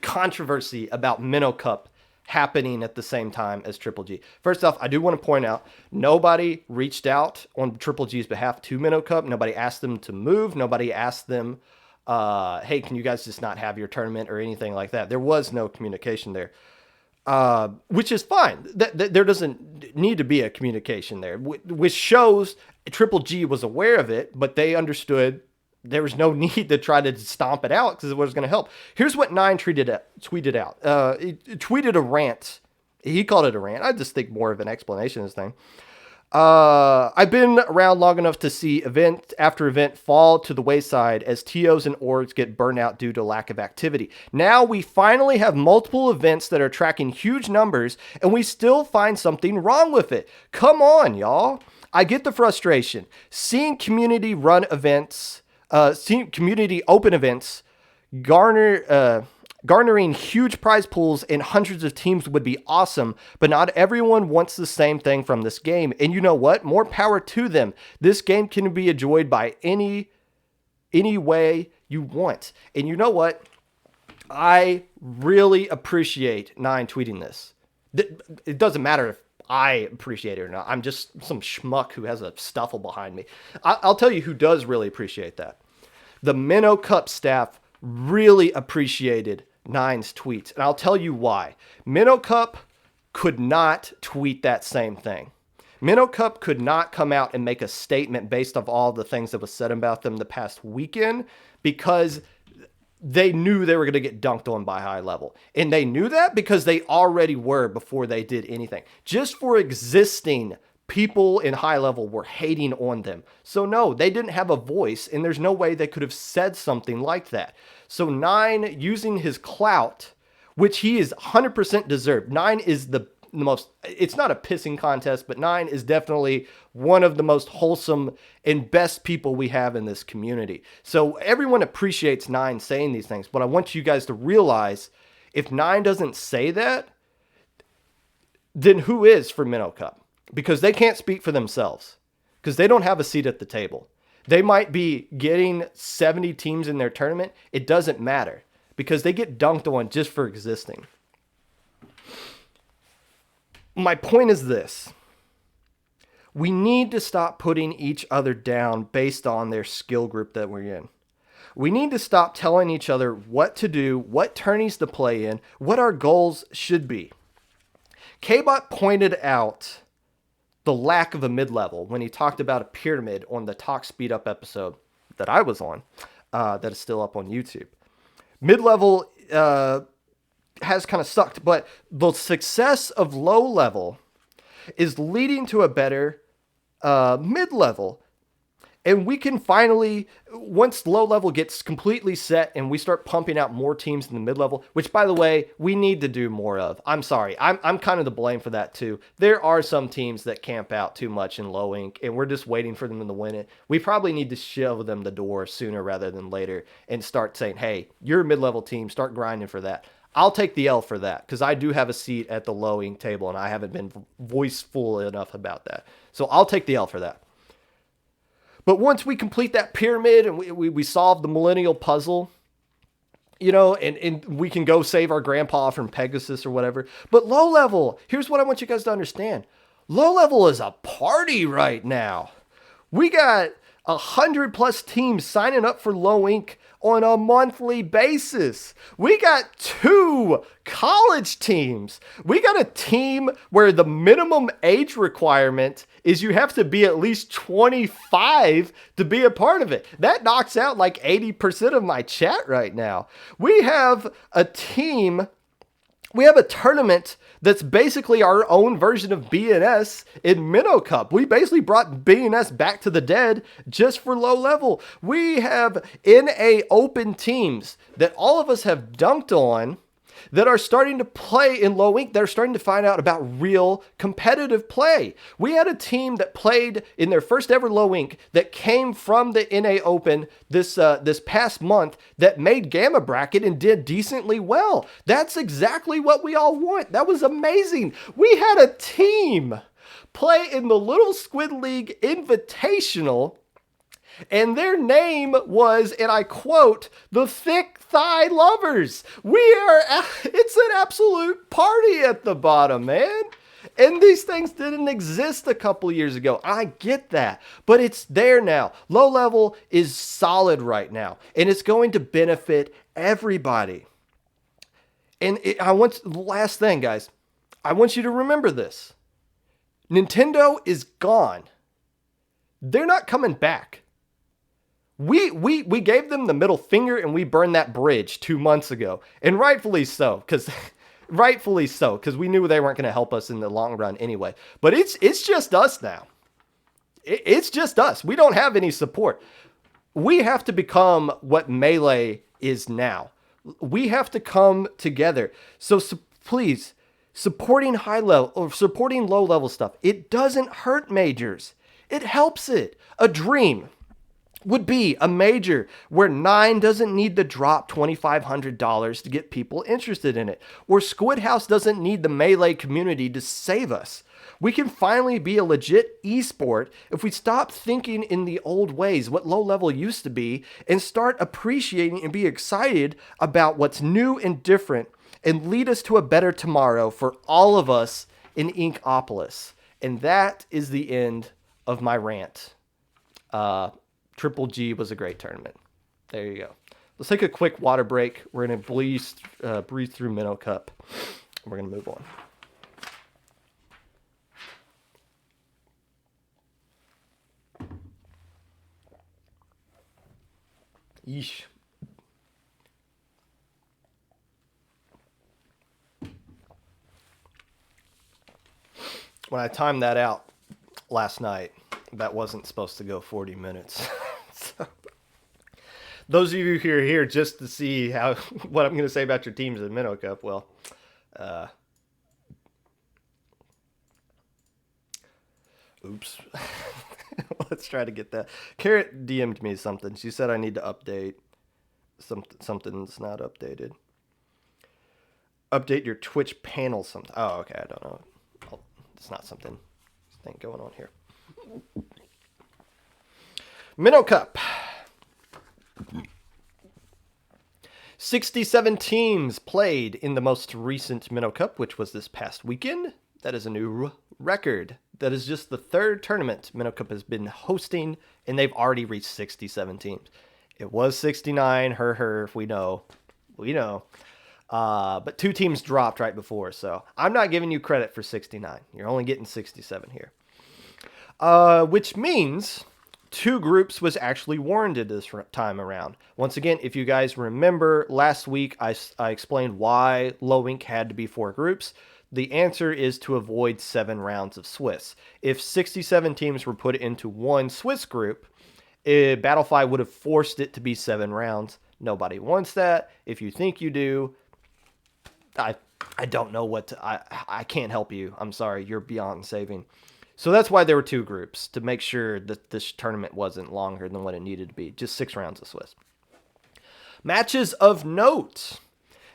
controversy about Minnow Cup happening at the same time as Triple G. First off, I do want to point out, nobody reached out on Triple G's behalf to Minnow Cup. Nobody asked them to move. Nobody asked them, hey, can you guys just not have your tournament or anything like that? There was no communication there, which is fine. There doesn't need to be a communication there, which shows Triple G was aware of it, but they understood there was no need to try to stomp it out because it was going to help. Here's what Nine tweeted out. He tweeted a rant. He called it a rant. I just think more of an explanation of this thing. I've been around long enough to see event after event fall to the wayside as TOs and orgs get burnt out due to lack of activity. Now we finally have multiple events that are tracking huge numbers, and we still find something wrong with it. Come on, y'all. I get the frustration. Seeing community run events, seeing community open events garnering huge prize pools and hundreds of teams would be awesome, but not everyone wants the same thing from this game. And you know what? More power to them. This game can be enjoyed by any way you want. And you know what? I really appreciate Nine tweeting this. It doesn't matter if I appreciate it or not. I'm just some schmuck who has a stuffle behind me. I'll tell you who does really appreciate that. The Minnow Cup staff really appreciated Nine's tweets, and I'll tell you why. Minnow Cup could not tweet that same thing. Minnow Cup could not come out and make a statement based off all the things that was said about them the past weekend because they knew they were going to get dunked on by High Level. And they knew that because they already were before they did anything. Just for existing, people in High Level were hating on them. So no, they didn't have a voice, and there's no way they could have said something like that. So Nine, using his clout, which he is 100% deserved. Nine is the most, it's not a pissing contest, but Nine is definitely one of the most wholesome and best people we have in this community. So everyone appreciates Nine saying these things, but I want you guys to realize if Nine doesn't say that, then who is for Minnow Cup? Because they can't speak for themselves, because they don't have a seat at the table. They might be getting 70 teams in their tournament. It doesn't matter because they get dunked on just for existing. My point is this. We need to stop putting each other down based on their skill group that we're in. We need to stop telling each other what to do, what tourneys to play in, what our goals should be. K-Bot pointed out the lack of a mid-level when he talked about a pyramid on the Talk Speed Up episode that I was on, that is still up on YouTube. Mid-level has kind of sucked, but the success of low-level is leading to a better mid-level. And we can finally, once low level gets completely set and we start pumping out more teams in the mid level, which by the way, we need to do more of. I'm sorry. I'm kind of to blame for that too. There are some teams that camp out too much in low ink and we're just waiting for them to win it. We probably need to shove them the door sooner rather than later and start saying, hey, you're a mid level team, start grinding for that. I'll take the L for that because I do have a seat at the low ink table and I haven't been voiceful enough about that. So I'll take the L for that. But once we complete that pyramid and we solve the millennial puzzle, you know, and we can go save our grandpa from Pegasus or whatever. But low level, here's what I want you guys to understand. Low level is a party right now. We got 100+ teams signing up for low ink on a monthly basis. We got 2 college teams. We got a team where the minimum age requirement is you have to be at least 25 to be a part of it. That knocks out like 80% of my chat right now. We have a team, we have a tournament that's basically our own version of BNS in Minnow Cup. We basically brought BNS back to the dead just for low level. We have NA open teams that all of us have dunked on that are starting to play in low ink. They're starting to find out about real competitive play. We had a team that played in their first ever low ink that came from the NA Open this past month that made Gamma Bracket and did decently well. That's exactly what we all want. That was amazing. We had a team play in the Little Squid League Invitational, and their name was, and I quote, the Thick Thigh Lovers. It's an absolute party at the bottom, man. And these things didn't exist a couple years ago. I get that, but it's there now. Low level is solid right now, and it's going to benefit everybody. And last thing, guys, I want you to remember this. Nintendo is gone. They're not coming back. We gave them the middle finger and we burned that bridge 2 months ago, and rightfully so, because we knew they weren't going to help us in the long run anyway. But it's just us now. It's just us. We don't have any support. We have to become what Melee is now. We have to come together. So please, supporting high level or supporting low level stuff, it doesn't hurt majors. It helps it. A dream would be a major where 9 doesn't need to drop $2,500 to get people interested in it, or Squid House doesn't need the Melee community to save us. We can finally be a legit esport if we stop thinking in the old ways, what low level used to be, and start appreciating and be excited about what's new and different, and lead us to a better tomorrow for all of us in Inkopolis. And that is the end of my rant. Triple G was a great tournament. There you go. Let's take a quick water break. We're going to breeze through Minnow Cup. We're going to move on. Yeesh. When I timed that out last night, that wasn't supposed to go 40 minutes. So, those of you who are here just to see what I'm going to say about your teams in Minnow Cup, well, oops. Let's try to get that. Carrot DM'd me something. She said I need to update. Something's not updated. Update your Twitch panel something. Oh, okay. I don't know. It's not something going on here. Minnow Cup. 67 teams played in the most recent Minnow Cup, which was this past weekend. That is a new record. That is just the third tournament Minnow Cup has been hosting, and they've already reached 67 teams. It was 69, we know. But 2 teams dropped right before, so I'm not giving you credit for 69. You're only getting 67 here. Which means 2 groups was actually warranted this time around. Once again, if you guys remember last week, I explained why Low Ink had to be 4 groups. The answer is to avoid 7 rounds of Swiss. If 67 teams were put into one Swiss group, Battlefy would have forced it to be 7 rounds. Nobody wants that. If you think you do, I don't know what to, I can't help you. I'm sorry, you're beyond saving. So that's why there were 2 groups, to make sure that this tournament wasn't longer than what it needed to be. Just 6 rounds of Swiss. Matches of note.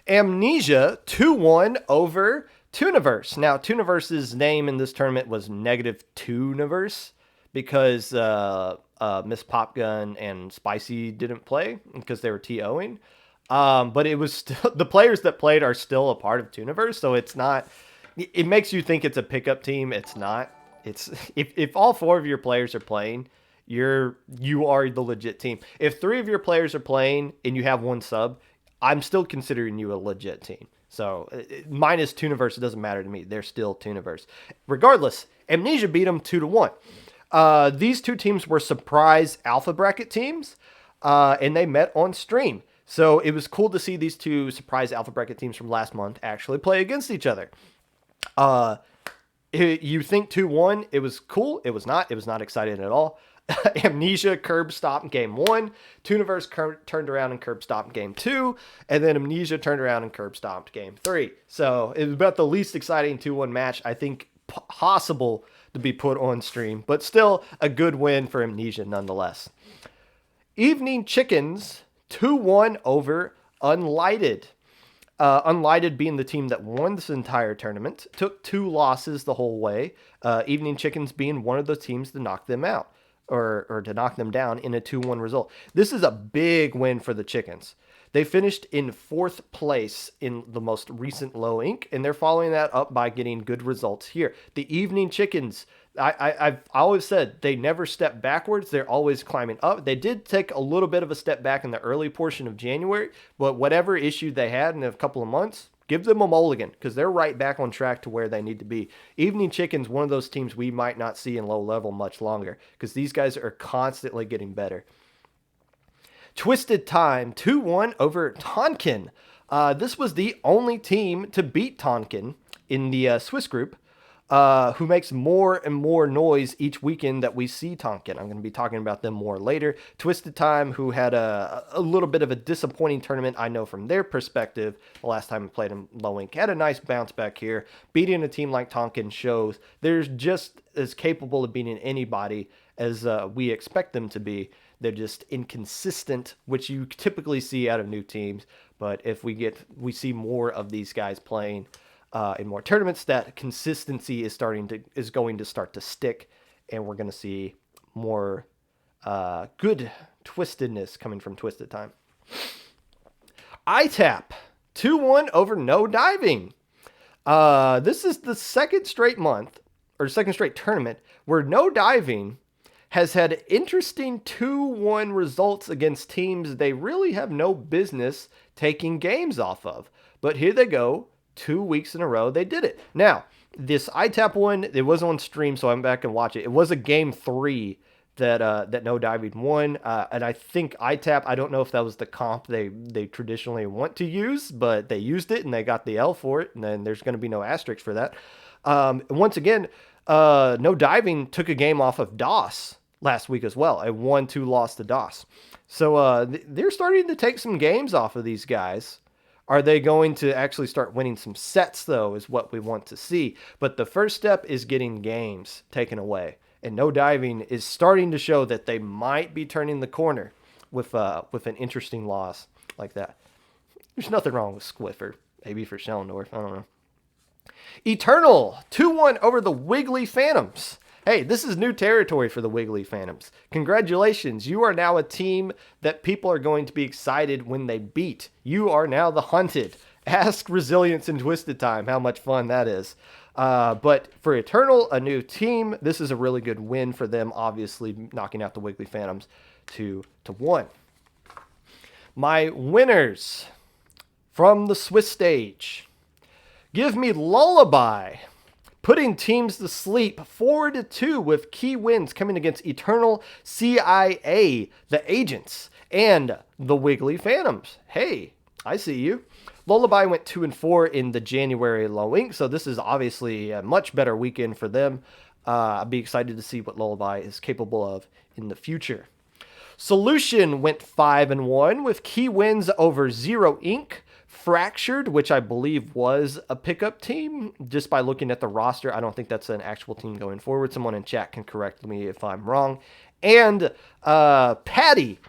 Amnesia 2-1 over Tooniverse. Now, Tooniverse's name in this tournament was Negative Tooniverse because Miss Popgun and Spicy didn't play because they were TOing. But it was still, the players that played are still a part of Tooniverse, so it's not. It makes you think it's a pickup team. It's not. It's if all 4 of your players are playing, you are the legit team. If 3 of your players are playing and you have 1 sub, I'm still considering you a legit team. So minus Tooniverse, it doesn't matter to me. They're still Tooniverse. Regardless, Amnesia beat them 2-1. These 2 teams were surprise alpha bracket teams, and they met on stream. So it was cool to see these 2 surprise alpha bracket teams from last month actually play against each other. You think 2-1, it was cool. It was not. It was not exciting at all. Amnesia curb stomped game 1. Tooniverse turned around and curb stomped game 2. And then Amnesia turned around and curb stomped game 3. So it was about the least exciting 2-1 match I think possible to be put on stream. But still a good win for Amnesia nonetheless. Evening Chickens 2-1 over Unlighted. Unlighted being the team that won this entire tournament, took 2 losses the whole way. Evening Chickens being one of the teams to knock them out, or to knock them down in a 2-1 result. This is a big win for the Chickens. They finished in 4th place in the most recent Low Ink, and they're following that up by getting good results here. The Evening Chickens, I've always said they never step backwards. They're always climbing up. They did take a little bit of a step back in the early portion of January, but whatever issue they had in a couple of months, give them a mulligan because they're right back on track to where they need to be. Evening Chickens, one of those teams we might not see in low level much longer because these guys are constantly getting better. Twisted Time 2-1 over Tonkin. This was the only team to beat Tonkin in the Swiss group, who makes more and more noise each weekend that we see Tonkin. I'm going to be talking about them more later. Twisted Time, who had a little bit of a disappointing tournament, I know from their perspective, the last time we played in Low Inc. Had a nice bounce back here. Beating a team like Tonkin shows they're just as capable of beating anybody as we expect them to be. They're just inconsistent, which you typically see out of new teams. But if we see more of these guys playing in more tournaments, that consistency is going to start to stick, and we're going to see more good twistedness coming from Twisted Time. ITAP 2-1 over No Diving. This is the second straight tournament where No Diving has had interesting 2-1 results against teams they really have no business taking games off of. But here they go, 2 weeks in a row, they did it. Now, this ITAP one, it was on stream, so I'm back and watch it. It was a game 3 that No Diving won, and I think ITAP, I don't know if that was the comp they traditionally want to use, but they used it and they got the L for it, and then there's going to be no asterisk for that. Once again, No Diving took a game off of DOS last week as well. A 1-2 loss to DOS. So they're starting to take some games off of these guys. Are they going to actually start winning some sets, though, is what we want to see. But the first step is getting games taken away. And No Diving is starting to show that they might be turning the corner with an interesting loss like that. There's nothing wrong with Squiffer. Maybe for Schellendorf. I don't know. Eternal 2-1 over the Wiggly Phantoms. Hey, this is new territory for the Wiggly Phantoms. Congratulations. You are now a team that people are going to be excited when they beat. You are now the hunted. Ask Resilience and Twisted Time how much fun that is. But for Eternal, a new team, this is a really good win for them, obviously knocking out the Wiggly Phantoms 2-1. My winners from the Swiss stage. Give me Lullaby, putting teams to sleep 4-2 with key wins coming against Eternal, CIA, the Agents, and the Wiggly Phantoms. Hey, I see you. Lullaby went 2-4 in the January Low Inc., so this is obviously a much better weekend for them. I'll be excited to see what Lullaby is capable of in the future. Solution went 5-1 with key wins over Zero Inc., Fractured, which I believe was a pickup team. Just by looking at the roster, I don't think that's an actual team going forward. Someone in chat can correct me if I'm wrong. And Patty.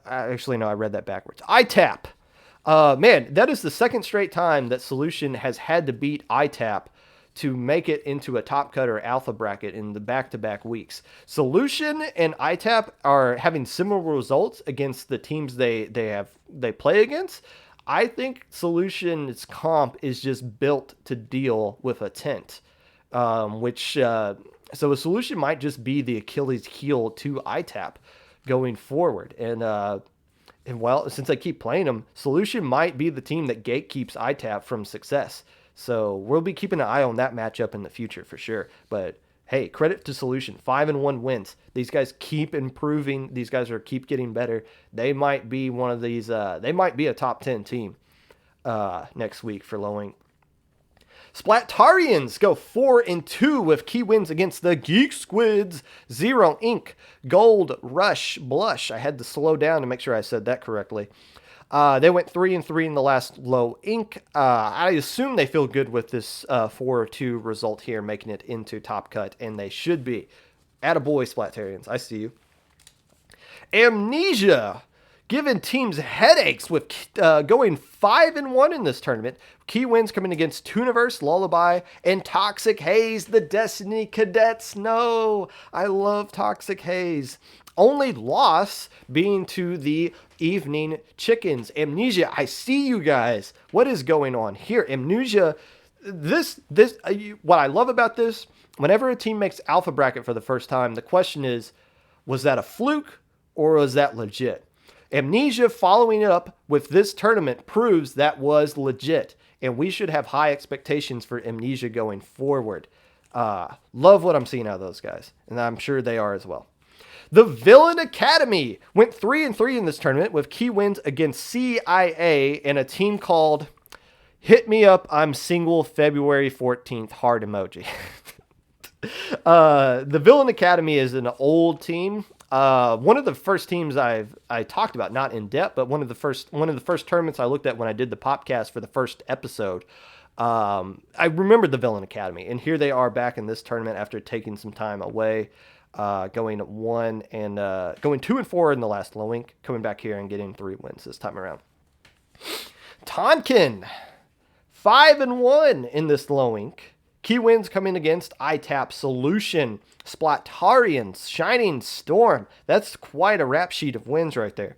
Actually, no, I read that backwards. ITAP. Man, that is the second straight time that Solution has had to beat ITAP to make it into a top cut or alpha bracket in the back-to-back weeks. Solution and ITAP are having similar results against the teams they play against. I think Solution's comp is just built to deal with a tent, so a Solution might just be the Achilles heel to ITAP going forward. And well, since I keep playing them, Solution might be the team that gatekeeps ITAP from success. So we'll be keeping an eye on that matchup in the future for sure. But hey, credit to Solution. 5-1 wins. These guys keep improving. These guys keep getting better. They might be one of these. They might be a top 10 team next week for Low Inc. Splatarians go 4-2 with key wins against the Geek Squids, Zero Inc., Gold Rush Blush. I had to slow down to make sure I said that correctly. They went 3-3 in the last Low Inc. I assume they feel good with this 4-2 result here, making it into Top Cut, and they should be. Attaboy, Splatarians. I see you. Amnesia, giving teams headaches with going 5-1 in this tournament. Key wins coming against Tooniverse, Lullaby, and Toxic Haze, the Destiny Cadets. No, I love Toxic Haze. Only loss being to the Evening Chickens. Amnesia, I see you guys. What is going on here? Amnesia, what I love about this, whenever a team makes alpha bracket for the first time, the question is, was that a fluke or was that legit? Amnesia following it up with this tournament proves that was legit, and we should have high expectations for Amnesia going forward. Love what I'm seeing out of those guys, and I'm sure they are as well. The Villain Academy went 3-3 in this tournament with key wins against CIA and a team called Hit Me Up, I'm Single, February 14th, heart emoji. The Villain Academy is an old team. One of the first teams I talked about, not in depth, but one of the first tournaments I looked at when I did the Popcast for the first episode. I remembered the Villain Academy, and here they are back in this tournament after taking some time away, going 2-4 in the last low ink, coming back here and getting 3 wins this time around. Tonkin, 5-1 in this low ink. Key wins coming against ITAP Solution, Splatarians, Shining Storm. That's quite a rap sheet of wins right there.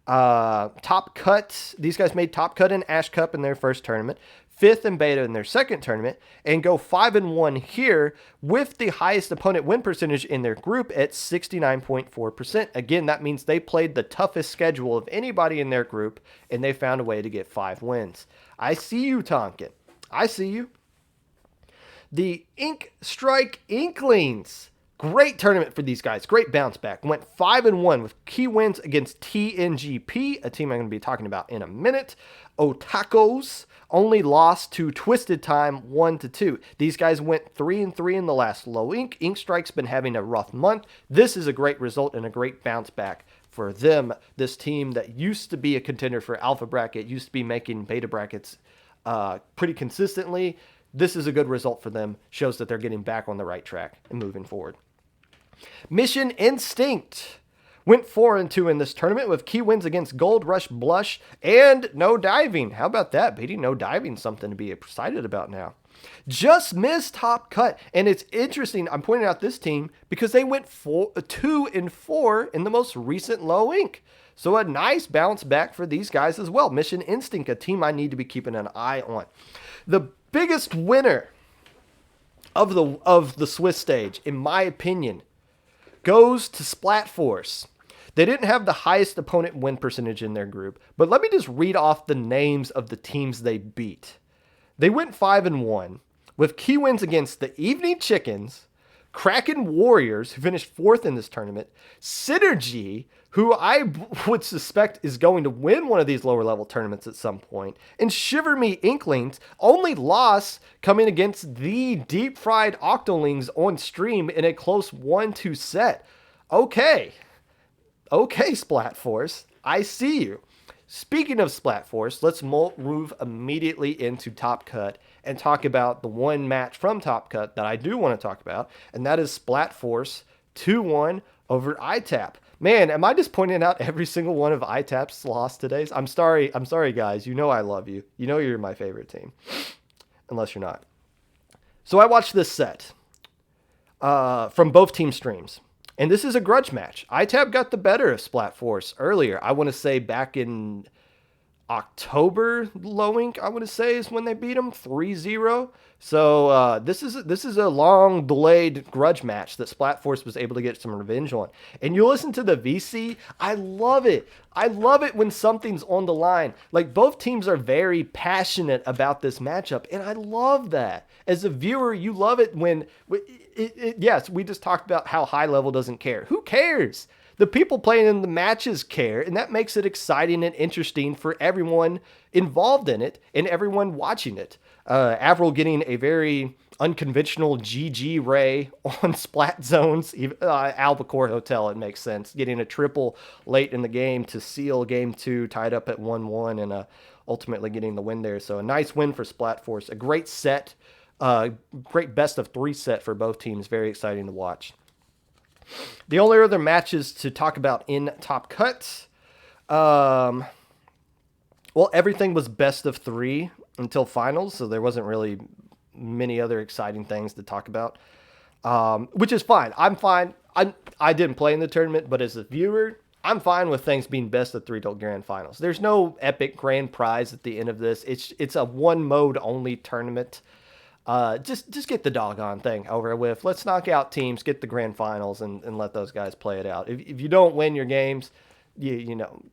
Top Cut. These guys made Top Cut and Ash Cup in their first tournament. 5th in Beta in their second tournament. And go 5-1 here with the highest opponent win percentage in their group at 69.4%. Again, that means they played the toughest schedule of anybody in their group, and they found a way to get 5 wins. I see you, Tonkin. I see you. The Ink Strike Inklings. Great tournament for these guys. Great bounce back. Went 5-1 with key wins against TNGP, a team I'm going to be talking about in a minute. Otakos only lost to Twisted Time 1-2. These guys went 3-3 in the last low ink. Ink Strike's been having a rough month. This is a great result and a great bounce back for them. This team that used to be a contender for Alpha Bracket, used to be making Beta Brackets pretty consistently. This is a good result for them. Shows that they're getting back on the right track and moving forward. Mission Instinct went 4-2 in this tournament with key wins against Gold Rush Blush and No Diving. How about that? Beating No Diving, something to be excited about now. Just missed Top Cut. And it's interesting, I'm pointing out this team because they went 2-4 in the most recent low ink. So a nice bounce back for these guys as well. Mission Instinct, a team I need to be keeping an eye on. The biggest winner of the Swiss stage, in my opinion, goes to Splat Force. They didn't have the highest opponent win percentage in their group, but let me just read off the names of the teams they beat. They went 5-1 with key wins against the Evening Chickens, Kraken Warriors, who finished 4th in this tournament, Synergy, who I would suspect is going to win one of these lower level tournaments at some point, and Shiver Me Inklings, only loss coming against the Deep Fried Octolings on stream in a close 1-2 set. Okay, Splat Force, I see you. Speaking of Splat Force, let's move immediately into Top Cut and talk about the one match from Top Cut that I do want to talk about, and that is Splat Force 2-1 over ITAP. Man, am I just pointing out every single one of ITAP's loss today? I'm sorry, guys. You know I love you. You know you're my favorite team, unless you're not. So I watched this set from both team streams. And this is a grudge match. ITAP got the better of Splat Force earlier. I want to say back in October, low ink, I want to say, is when they beat them 3-0. So this is a long delayed grudge match that Splat Force was able to get some revenge on. And you listen to the VC, I love it. I love it when something's on the line. Like, both teams are very passionate about this matchup, and I love that. As a viewer, you love it when yes, we just talked about how high level doesn't care. Who cares? The people playing in the matches care, and that makes it exciting and interesting for everyone involved in it and everyone watching it. Avril getting a very unconventional GG Ray on Splat Zones, Albacore Hotel, it makes sense. Getting a triple late in the game to seal game 2, tied up at 1-1, and ultimately getting the win there. So a nice win for Splat Force. A great set. Great best of 3 set for both teams. Very exciting to watch. The only other matches to talk about in Top Cuts, well, everything was best of 3 until finals, so there wasn't really many other exciting things to talk about, which is fine. I'm fine. I didn't play in the tournament, but as a viewer, I'm fine with things being best of 3 till grand finals. There's no epic grand prize at the end of this. It's a one mode only tournament. Just get the doggone thing over with. Let's knock out teams, get the grand finals, and let those guys play it out. If you don't win your games, you know,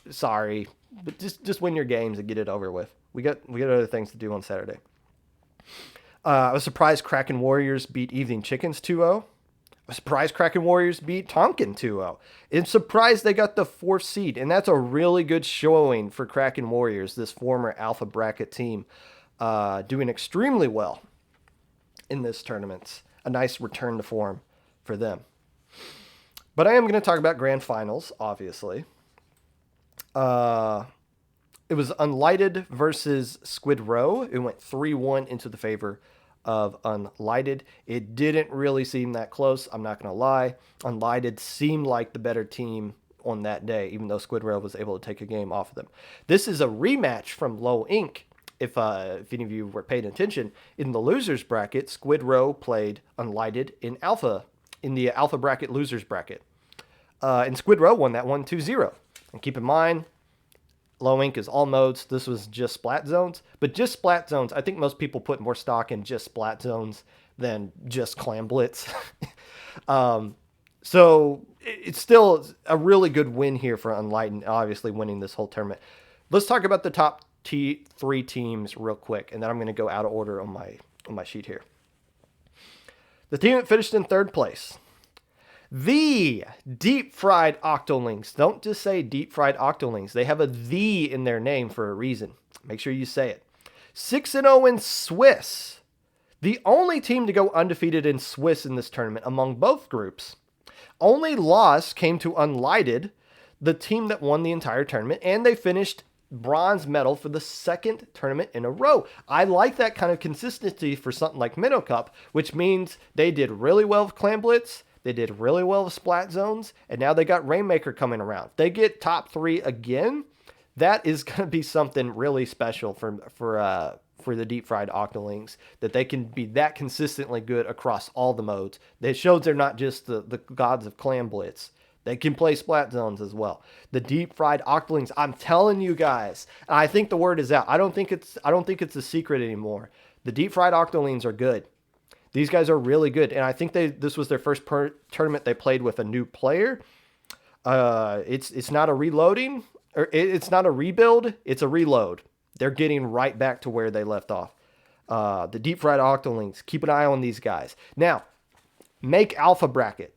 sorry, but just win your games and get it over with. We got other things to do on Saturday. I was surprised Kraken Warriors beat Evening Chickens 2-0. Surprised Kraken Warriors beat Tonkin 2-0. And surprised they got the 4th seed. And that's a really good showing for Kraken Warriors, this former Alpha Bracket team, doing extremely well in this tournament. A nice return to form for them. But I am going to talk about Grand Finals, obviously. It was Unlighted versus Squid Row. It went 3-1 into the favor of Unlighted. It didn't really seem that close, I'm not going to lie. Unlighted seemed like the better team on that day, even though Squid Row was able to take a game off of them. This is a rematch from Low Inc. If any of you were paying attention, in the losers bracket, Squid Row played Unlighted in the Alpha bracket losers bracket. And Squid Row won that one 2-0. And keep in mind, Low Inc. is all modes. This was just Splat Zones. But just Splat Zones, I think most people put more stock in just Splat Zones than just Clan Blitz. So it's still a really good win here for Unlighted, obviously winning this whole tournament. Let's talk about the top 3 teams real quick, and then I'm going to go out of order on my sheet here. The team that finished in 3rd place, the Deep Fried Octolings. Don't just say Deep Fried Octolings. They have a "the" in their name for a reason. Make sure you say it. 6-0 in Swiss. The only team to go undefeated in Swiss in this tournament among both groups. Only loss came to Unlighted, the team that won the entire tournament, and they finished bronze medal for the 2nd tournament in a row. I like that kind of consistency for something like Minnow Cup, which means they did really well with Clan Blitz. They did really well with Splat Zones, and now they got Rainmaker coming around. If they get top 3 again, that is going to be something really special for the Deep Fried Octolings, that they can be that consistently good across all the modes. It shows they're not just the gods of Clan Blitz. They can play Splat Zones as well. The Deep Fried Octolings, I'm telling you guys, and I think the word is out. I don't think it's a secret anymore. The Deep Fried Octolings are good. These guys are really good, and I think this was their first tournament they played with a new player. It's not a reloading, or it's not a rebuild. It's a reload. They're getting right back to where they left off. The Deep Fried Octolings. Keep an eye on these guys. Now, make Alpha Bracket.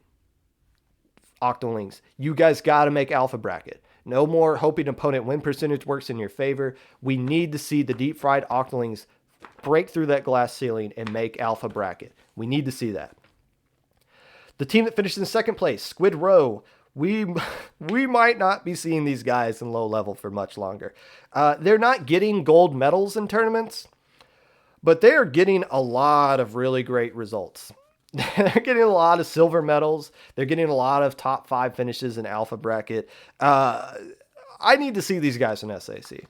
Octolings. You guys got to make Alpha Bracket. No more hoping opponent win percentage works in your favor. We need to see the Deep Fried Octolings break through that glass ceiling and make Alpha Bracket. We need to see that. The team that finished in 2nd place, Squid Row. We might not be seeing these guys in low level for much longer. They're not getting gold medals in tournaments, but they are getting a lot of really great results. They're getting a lot of silver medals. They're getting a lot of top 5 finishes in Alpha Bracket. I need to see these guys in SAC.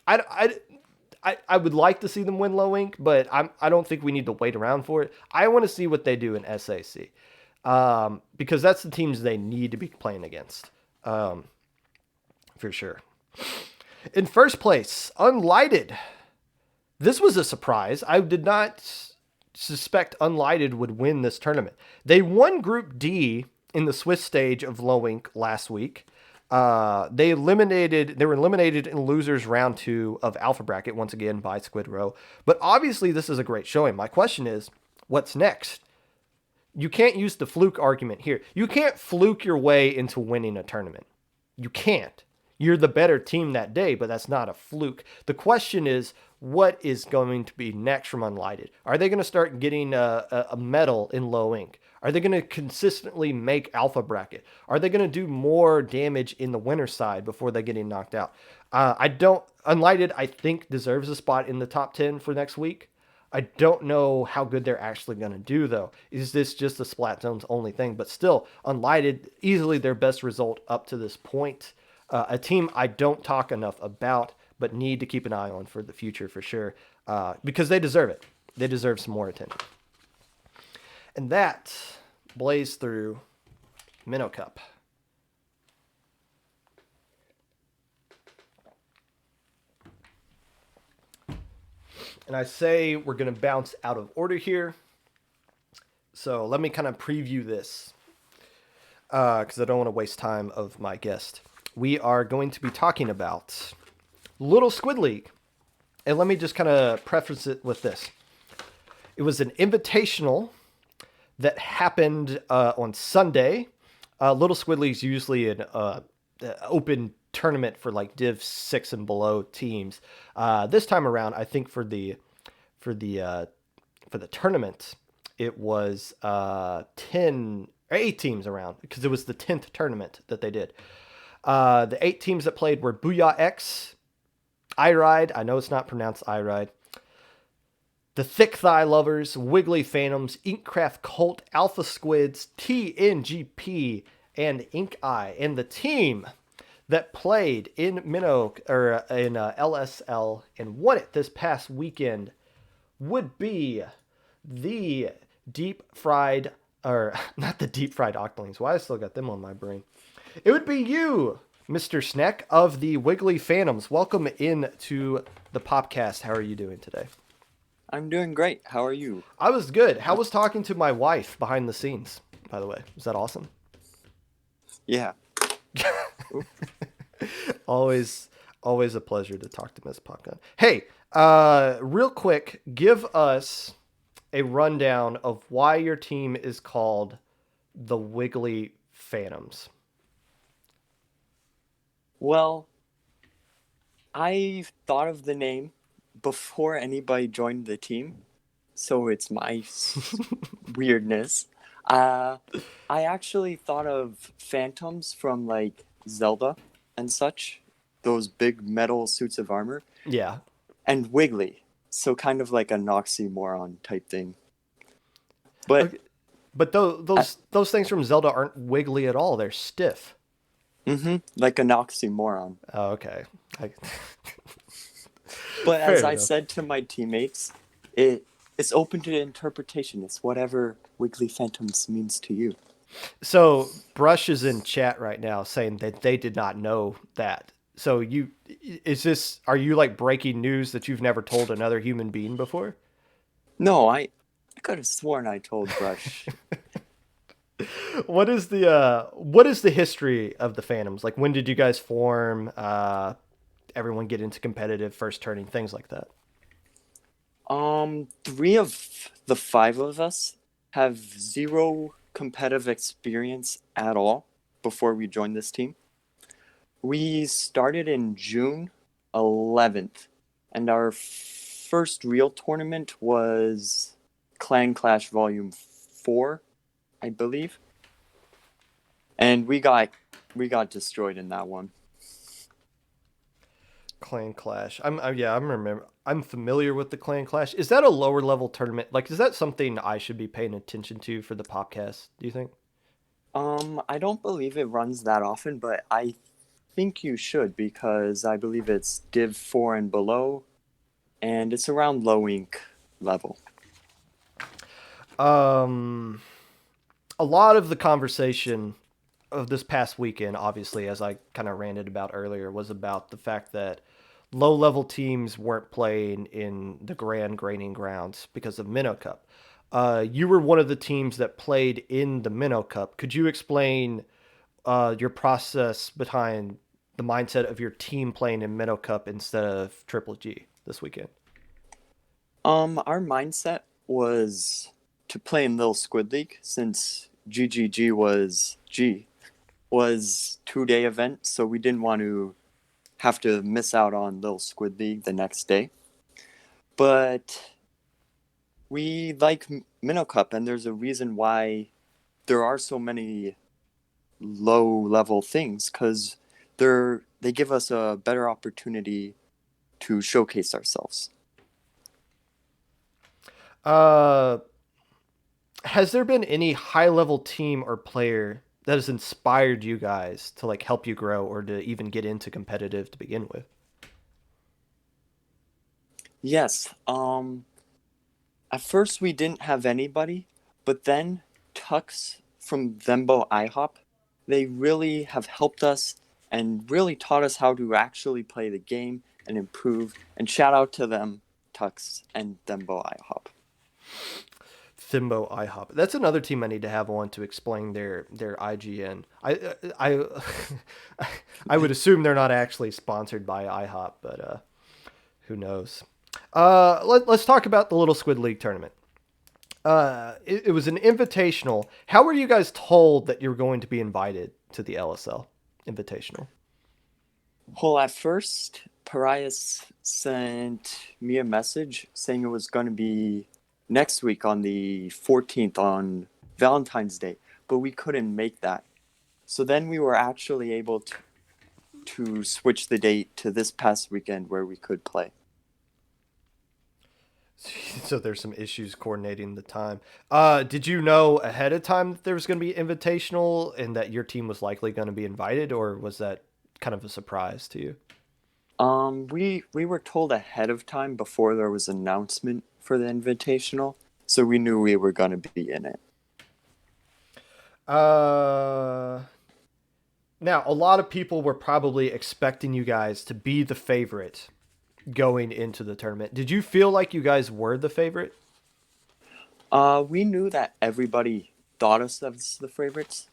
I would like to see them win Low Inc., but I don't think we need to wait around for it. I want to see what they do in SAC. Because that's the teams they need to be playing against. For sure. In 1st place, Unlighted. This was a surprise. I did not suspect Unlighted would win this tournament. They won Group D in the Swiss stage of Low Inc. last week. They were eliminated in losers round 2 of Alpha Bracket once again by Squid Row. But obviously this is a great showing. My question is, what's next? You can't use the fluke argument here. You can't fluke your way into winning a tournament. You can't. You're the better team that day, but that's not a fluke. The question is, what is going to be next from Unlighted? Are they going to start getting a medal in Low Inc? Are they going to consistently make Alpha Bracket? Are they going to do more damage in the winner side before they get knocked out? Unlighted, I think, deserves a spot in the top 10 for next week. I don't know how good they're actually going to do, though. Is this just a Splat Zones only thing? But still, Unlighted, easily their best result up to this point. A team I don't talk enough about, but need to keep an eye on for the future for sure, because they deserve it. They deserve some more attention. And that blazed through Minnow Cup. And I say we're going to bounce out of order here. So let me kind of preview this, because I don't want to waste time of my guest. We are going to be talking about Little Squid League. And let me just kind of preface it with this. It was an invitational that happened on Sunday. Little Squid League's usually an open tournament for like Div 6 and below teams. This time around, I think for the for the tournament, it was 10 or 8 teams around because it was the 10th tournament that they did. The 8 teams that played were Booyah X, iRide, I know it's not pronounced iRide, the Thick Thigh Lovers, Wiggly Phantoms, Inkcraft Cult, Alpha Squids, TNGP, and Ink Eye. And the team that played in Minnow or in LSL and won it this past weekend would be the deep fried, or not the deep fried octolings. Why I still got them on my brain. It would be you, Mr. Sneck of the Wiggly Phantoms. Welcome in to the Popcast. How are you doing today? I'm doing great. How are you? I was good. How was talking to my wife behind the scenes, by the way? Was that awesome? Yeah. always a pleasure to talk to Miss Popgun. Hey, real quick, give us a rundown of why your team is called the Wiggly Phantoms. Well, I thought of the name before anybody joined the team, so it's my weirdness. I actually thought of phantoms from like Zelda and such, those big metal suits of armor, Yeah. and Wiggly, so kind of like a oxymoron type thing. But Okay. But those things from Zelda aren't wiggly at all. They're stiff. like an oxymoron. Oh, okay. But Fair as I enough. said to my teammates, it's open to interpretation. It's whatever Wiggly Phantoms means to you. So Brush is in chat right now saying that they did not know that. So are you like breaking news that you've never told another human being before? No, I could have sworn I told Brush. What is the history of the Phantoms? Like when did you guys form? Everyone get into competitive first turning things like that. Three of the five of us have zero competitive experience at all before we joined this team. We started in June 11th, and our first real tournament was Clan Clash Volume 4, I believe. And we got destroyed in that one. Clan Clash. I'm familiar with the Clan Clash. Is that a lower level tournament? Like, is that something I should be paying attention to for the podcast? Do you think? I don't believe it runs that often, but I think you should because I believe it's Div 4 and below, and it's around low ink level. Um, a lot of the conversation of this past weekend, obviously, as I kind of ranted about earlier, was about the fact that low level teams weren't playing in the Grand Graining Grounds because of Minnow Cup. You were one of the teams that played in the Minnow Cup. Could you explain your process behind the mindset of your team playing in Minnow Cup instead of Triple G this weekend? Our mindset was to play in Little Squid League since GGG was 2-day event, so we didn't want to have to miss out on Little Squid League the next day. But we like Minnow Cup, and there's a reason why there are so many low level things because they give us a better opportunity to showcase ourselves. Uh, has there been any high level team or player that has inspired you guys to like help you grow or to even get into competitive to begin with? Yes. At first we didn't have anybody, but then Tux from Thembo IHOP, they really have helped us and really taught us how to actually play the game and improve. And shout out to them, Tux and Thembo IHOP. Thimbo IHOP. That's another team I need to have on to explain their IGN. I I would assume they're not actually sponsored by IHOP, but who knows? Let's talk about the Little Squid League tournament. It was an invitational. How were you guys told that you were going to be invited to the LSL invitational? Well, at first, Parias sent me a message saying it was going to be next week on the 14th on Valentine's Day, but we couldn't make that. So then we were actually able to switch the date to this past weekend where we could play. So there's some issues coordinating the time. Did you know ahead of time that there was going to be invitational and that your team was likely going to be invited, or was that kind of a surprise to you? We were told ahead of time before there was an announcement for the invitational, so we knew we were going to be in it. Uh, Now a lot of people were probably expecting you guys to be the favorite going into the tournament. Did you feel like you guys were the favorite? We knew that everybody thought us as the favorites,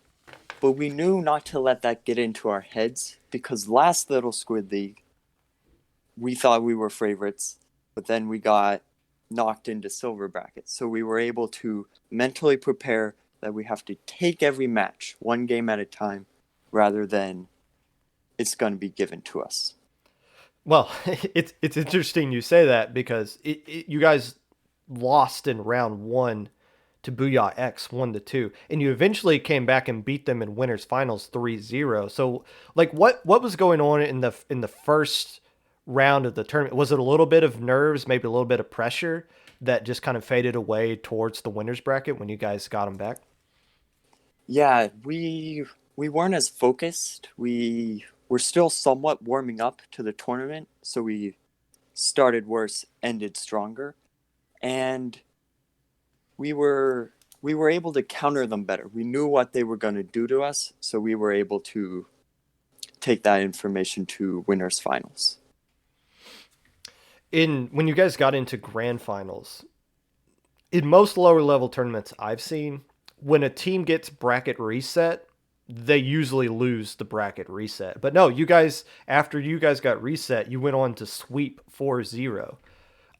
but we knew not to let that get into our heads because last Little Squid League, we thought we were favorites, but then we got knocked into silver brackets. So we were able to mentally prepare that we have to take every match one game at a time rather than it's going to be given to us. Well, it's interesting you say that because you guys lost in round one to Booyah X 1-2, and you eventually came back and beat them in winners finals 3-0. So, like, what was going on in the first round of the tournament? Was it a little bit of nerves, maybe a little bit of pressure that just kind of faded away towards the winners bracket when you guys got them back? Yeah, we weren't as focused. We were still somewhat warming up to the tournament, so we started worse, ended stronger, and we were able to counter them better. We knew what they were going to do to us, so we were able to take that information to winners finals. In when you guys got into grand finals, in most lower level tournaments I've seen, when a team gets bracket reset, they usually lose the bracket reset. But no, you guys, after you guys got reset, you went on to sweep 4-0.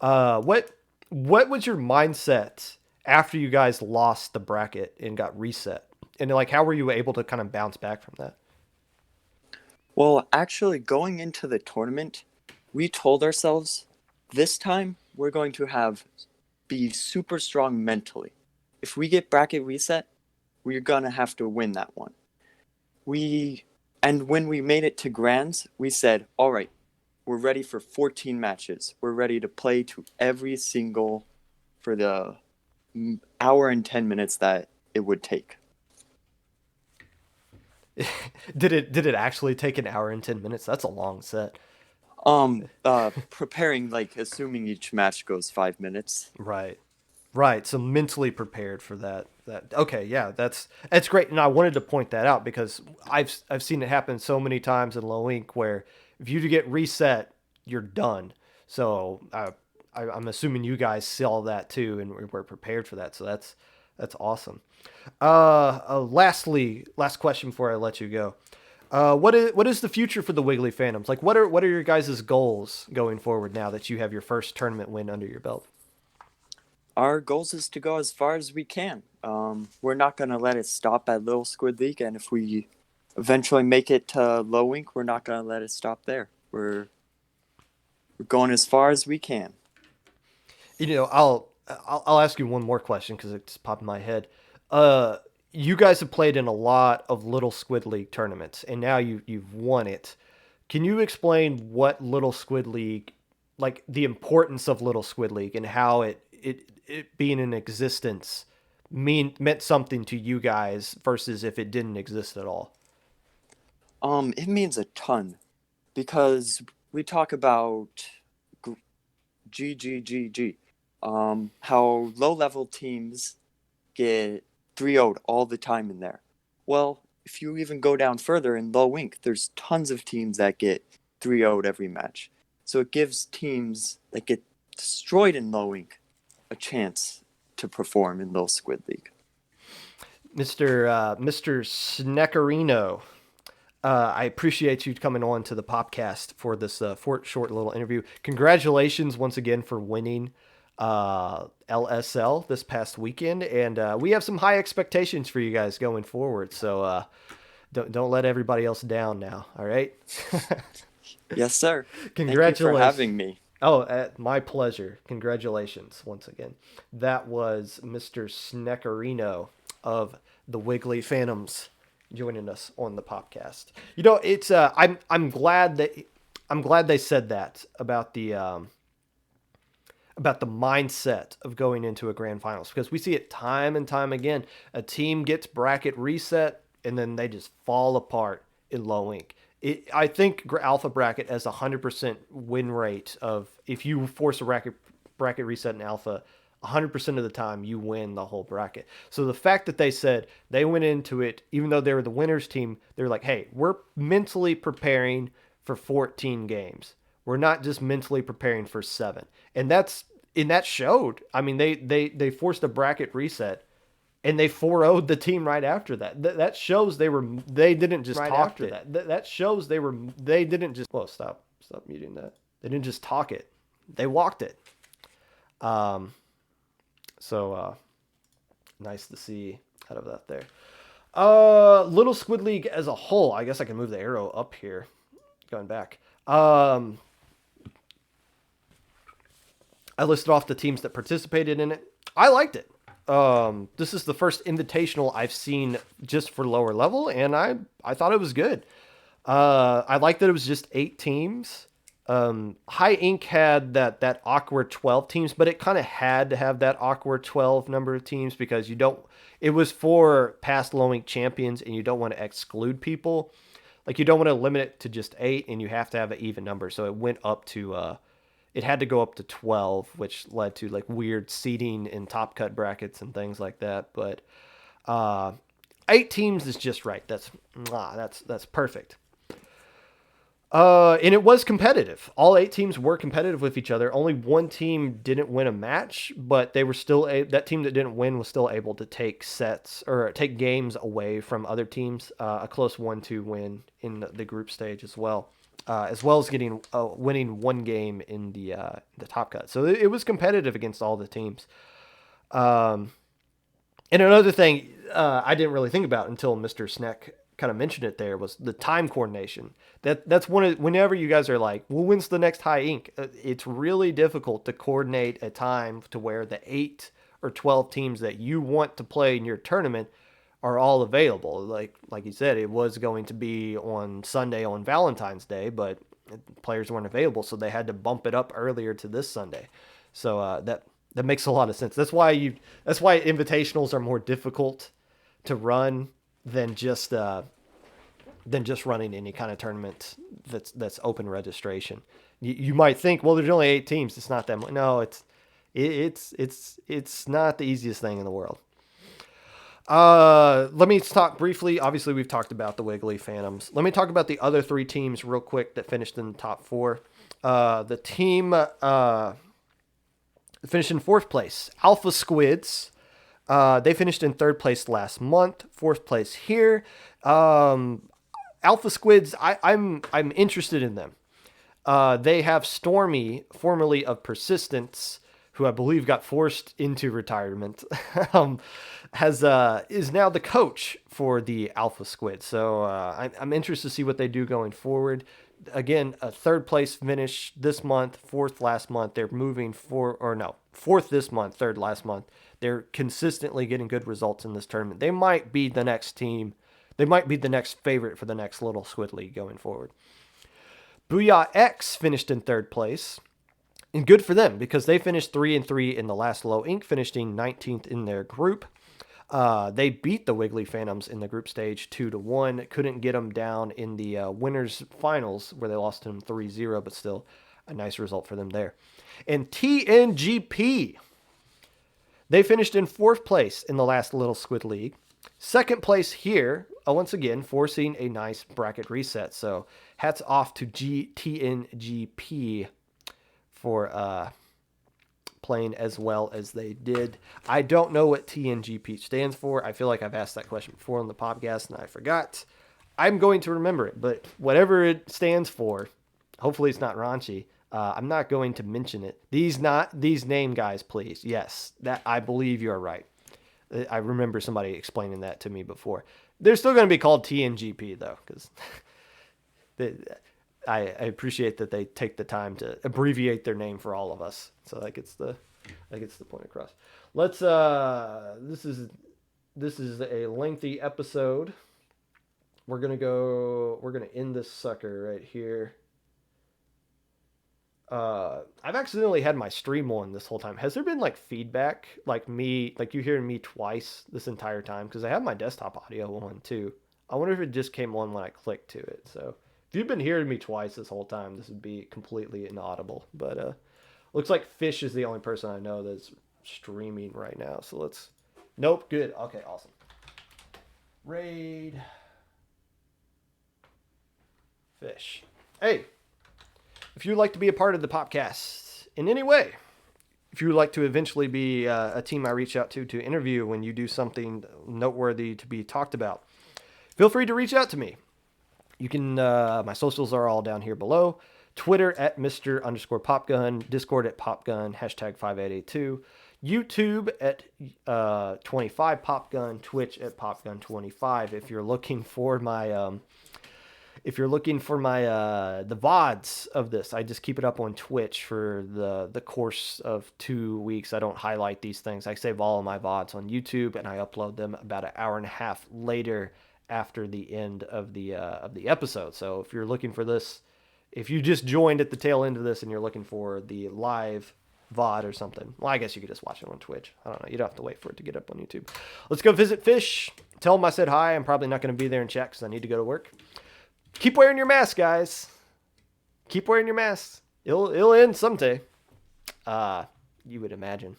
What was your mindset after you guys lost the bracket and got reset? And like how were you able to kind of bounce back from that? Well, actually, going into the tournament, we told ourselves this time we're going to have be super strong mentally. If we get bracket reset, we're gonna have to win that one. We and when we made it to grands, we said, "All right, we're ready for 14 matches. We're ready to play to every single for the hour and 10 minutes that it would take." Did it actually take an hour and 10 minutes? That's a long set. Preparing, like assuming each match goes 5 minutes. Right. Right. So mentally prepared for that. That okay, yeah, that's great. And I wanted to point that out because I've seen it happen so many times in low ink where if you get reset, you're done. So I'm assuming you guys saw that too and were prepared for that. So that's awesome. Lastly, last question before I let you go. What is the future for the Wiggly Phantoms? Like what are your guys' goals going forward now that you have your first tournament win under your belt? Our goals is to go as far as we can. We're not going to let it stop at Little Squid League, and if we eventually make it to Low Ink, we're not going to let it stop there. We're going as far as we can. I'll ask you one more question because it just popped in my head. Uh, you guys have played in a lot of Little Squid League tournaments, and now you've won it. Can you explain what Little Squid League, like the importance of Little Squid League, and how it being in existence meant something to you guys versus if it didn't exist at all? It means a ton because we talk about GGG, how low level teams get 3-0'd all the time in there. Well, if you even go down further in low ink, there's tons of teams that get 3-0'd every match. So it gives teams that get destroyed in low ink a chance to perform in Little Squid League. Mr. Sneckerino, I appreciate you coming on to the Popcast for this short little interview. Congratulations once again for winning. LSL this past weekend, and we have some high expectations for you guys going forward. So don't let everybody else down now. All right. Yes, sir. Thank you for Congratulations. having me. Oh, my pleasure. Congratulations once again. That was Mr. Sneckerino of the Wiggly Phantoms joining us on the Popcast. You know, it's I'm glad they said that about the mindset of going into a grand finals, because we see it time and time again. A team gets bracket reset and then they just fall apart in low ink. I think alpha bracket has a 100% win rate of, if you force a bracket reset in alpha, 100% of the time you win the whole bracket. So the fact that they said they went into it, even though they were the winners team, they're like, hey, we're mentally preparing for 14 games. We're not just mentally preparing for 7. And that showed. I mean, they forced a bracket reset and they 4-0'd the team right after that. That shows they didn't just talk it. That shows they didn't just, whoa, stop muting that. They didn't just talk it. They walked it. So nice to see out of that there. Little Squid League as a whole. I guess I can move the arrow up here. Going back. I listed off the teams that participated in it. I liked it. This is the first invitational I've seen just for lower level, and I thought it was good. I liked that it was just 8 teams. High Ink had that awkward 12 teams, but it kind of had to have that awkward 12 number of teams because it was for past low ink champions, and you don't want to exclude people. Like, you don't want to limit it to just 8, and you have to have an even number. So it went up to, it had to go up to 12, which led to like weird seating in top cut brackets and things like that. But 8 teams is just right. That's perfect. And it was competitive. All 8 teams were competitive with each other. Only one team didn't win a match, but they were still that team that didn't win was still able to take sets or take games away from other teams. A close 1-2 win in the group stage as well as getting winning one game in the top cut. So it was competitive against all the teams. And another thing I didn't really think about until Mr. Sneck kind of mentioned it there was the time coordination. That's whenever you guys are like, well, when's the next high ink? It's really difficult to coordinate a time to where the 8 or 12 teams that you want to play in your tournament are all available. Like you said, it was going to be on Sunday on Valentine's Day, but players weren't available, so they had to bump it up earlier to this Sunday. So that makes a lot of sense. That's why invitationals are more difficult to run than just running any kind of tournament that's open registration. You might think, well, there's only 8 teams. It's not that much. No, it's not the easiest thing in the world. Let me talk briefly. Obviously, we've talked about the Wiggly Phantoms. Let me talk about the other 3 teams real quick that finished in the top 4. The team finished in 4th place, Alpha Squids. They finished in 3rd place last month, 4th place here. Alpha Squids, I'm interested in them. They have Stormy, formerly of Persistence, who I believe got forced into retirement, is now the coach for the Alpha Squid. So I'm interested to see what they do going forward. Again, a 3rd place finish this month, 4th last month. They're moving 4th this month, 3rd last month. They're consistently getting good results in this tournament. They might be the next team. They might be the next favorite for the next Little Squid League going forward. Booyah X finished in 3rd place. And good for them, because they finished 3-3 in the last low ink, finishing 19th in their group. They beat the Wiggly Phantoms in the group stage 2-1. Couldn't get them down in the winners finals, where they lost to them 3-0, but still a nice result for them there. And TNGP, they finished in 4th place in the last Little Squid League. 2nd place here, once again, forcing a nice bracket reset. So hats off to TNGP for playing as well as they did. I don't know what TNGP stands for. I feel like I've asked that question before on the podcast and I forgot. I'm going to remember it, but whatever it stands for, hopefully it's not raunchy. I'm not going to mention it. These name guys, please. Yes, that I believe you're right. I remember somebody explaining that to me before. They're still going to be called TNGP though, because I appreciate that they take the time to abbreviate their name for all of us. So that gets the point across. Let's this is a lengthy episode. We're gonna end this sucker right here. I've accidentally had my stream on this whole time. Has there been like feedback, like you hearing me twice this entire time? Because I have my desktop audio on too. I wonder if it just came on when I clicked to it. So if you've been hearing me twice this whole time, this would be completely inaudible. But looks like Fish is the only person I know that's streaming right now. So let's. Nope. Good. Okay. Awesome. Raid. Fish. Hey. If you'd like to be a part of the Popcast in any way, if you would like to eventually be a team I reach out to interview when you do something noteworthy to be talked about, feel free to reach out to me. You can, my socials are all down here below. Twitter at Mr_Popgun, Discord at Popgun, #5882, YouTube at 25Popgun, Twitch at Popgun25. If you're looking for my the VODs of this, I just keep it up on Twitch for the course of 2 weeks. I don't highlight these things. I save all of my VODs on YouTube and I upload them about an hour and a half later after the end of the episode. So if you're looking for this, if you just joined at the tail end of this and you're looking for the live VOD or something, well, I guess you could just watch it on Twitch. I don't know. You don't have to wait for it to get up on YouTube. Let's go visit Fish. Tell him I said hi. I'm probably not going to be there in chat because I need to go to work. Keep wearing your mask, guys. Keep wearing your masks. It'll end someday. You would imagine.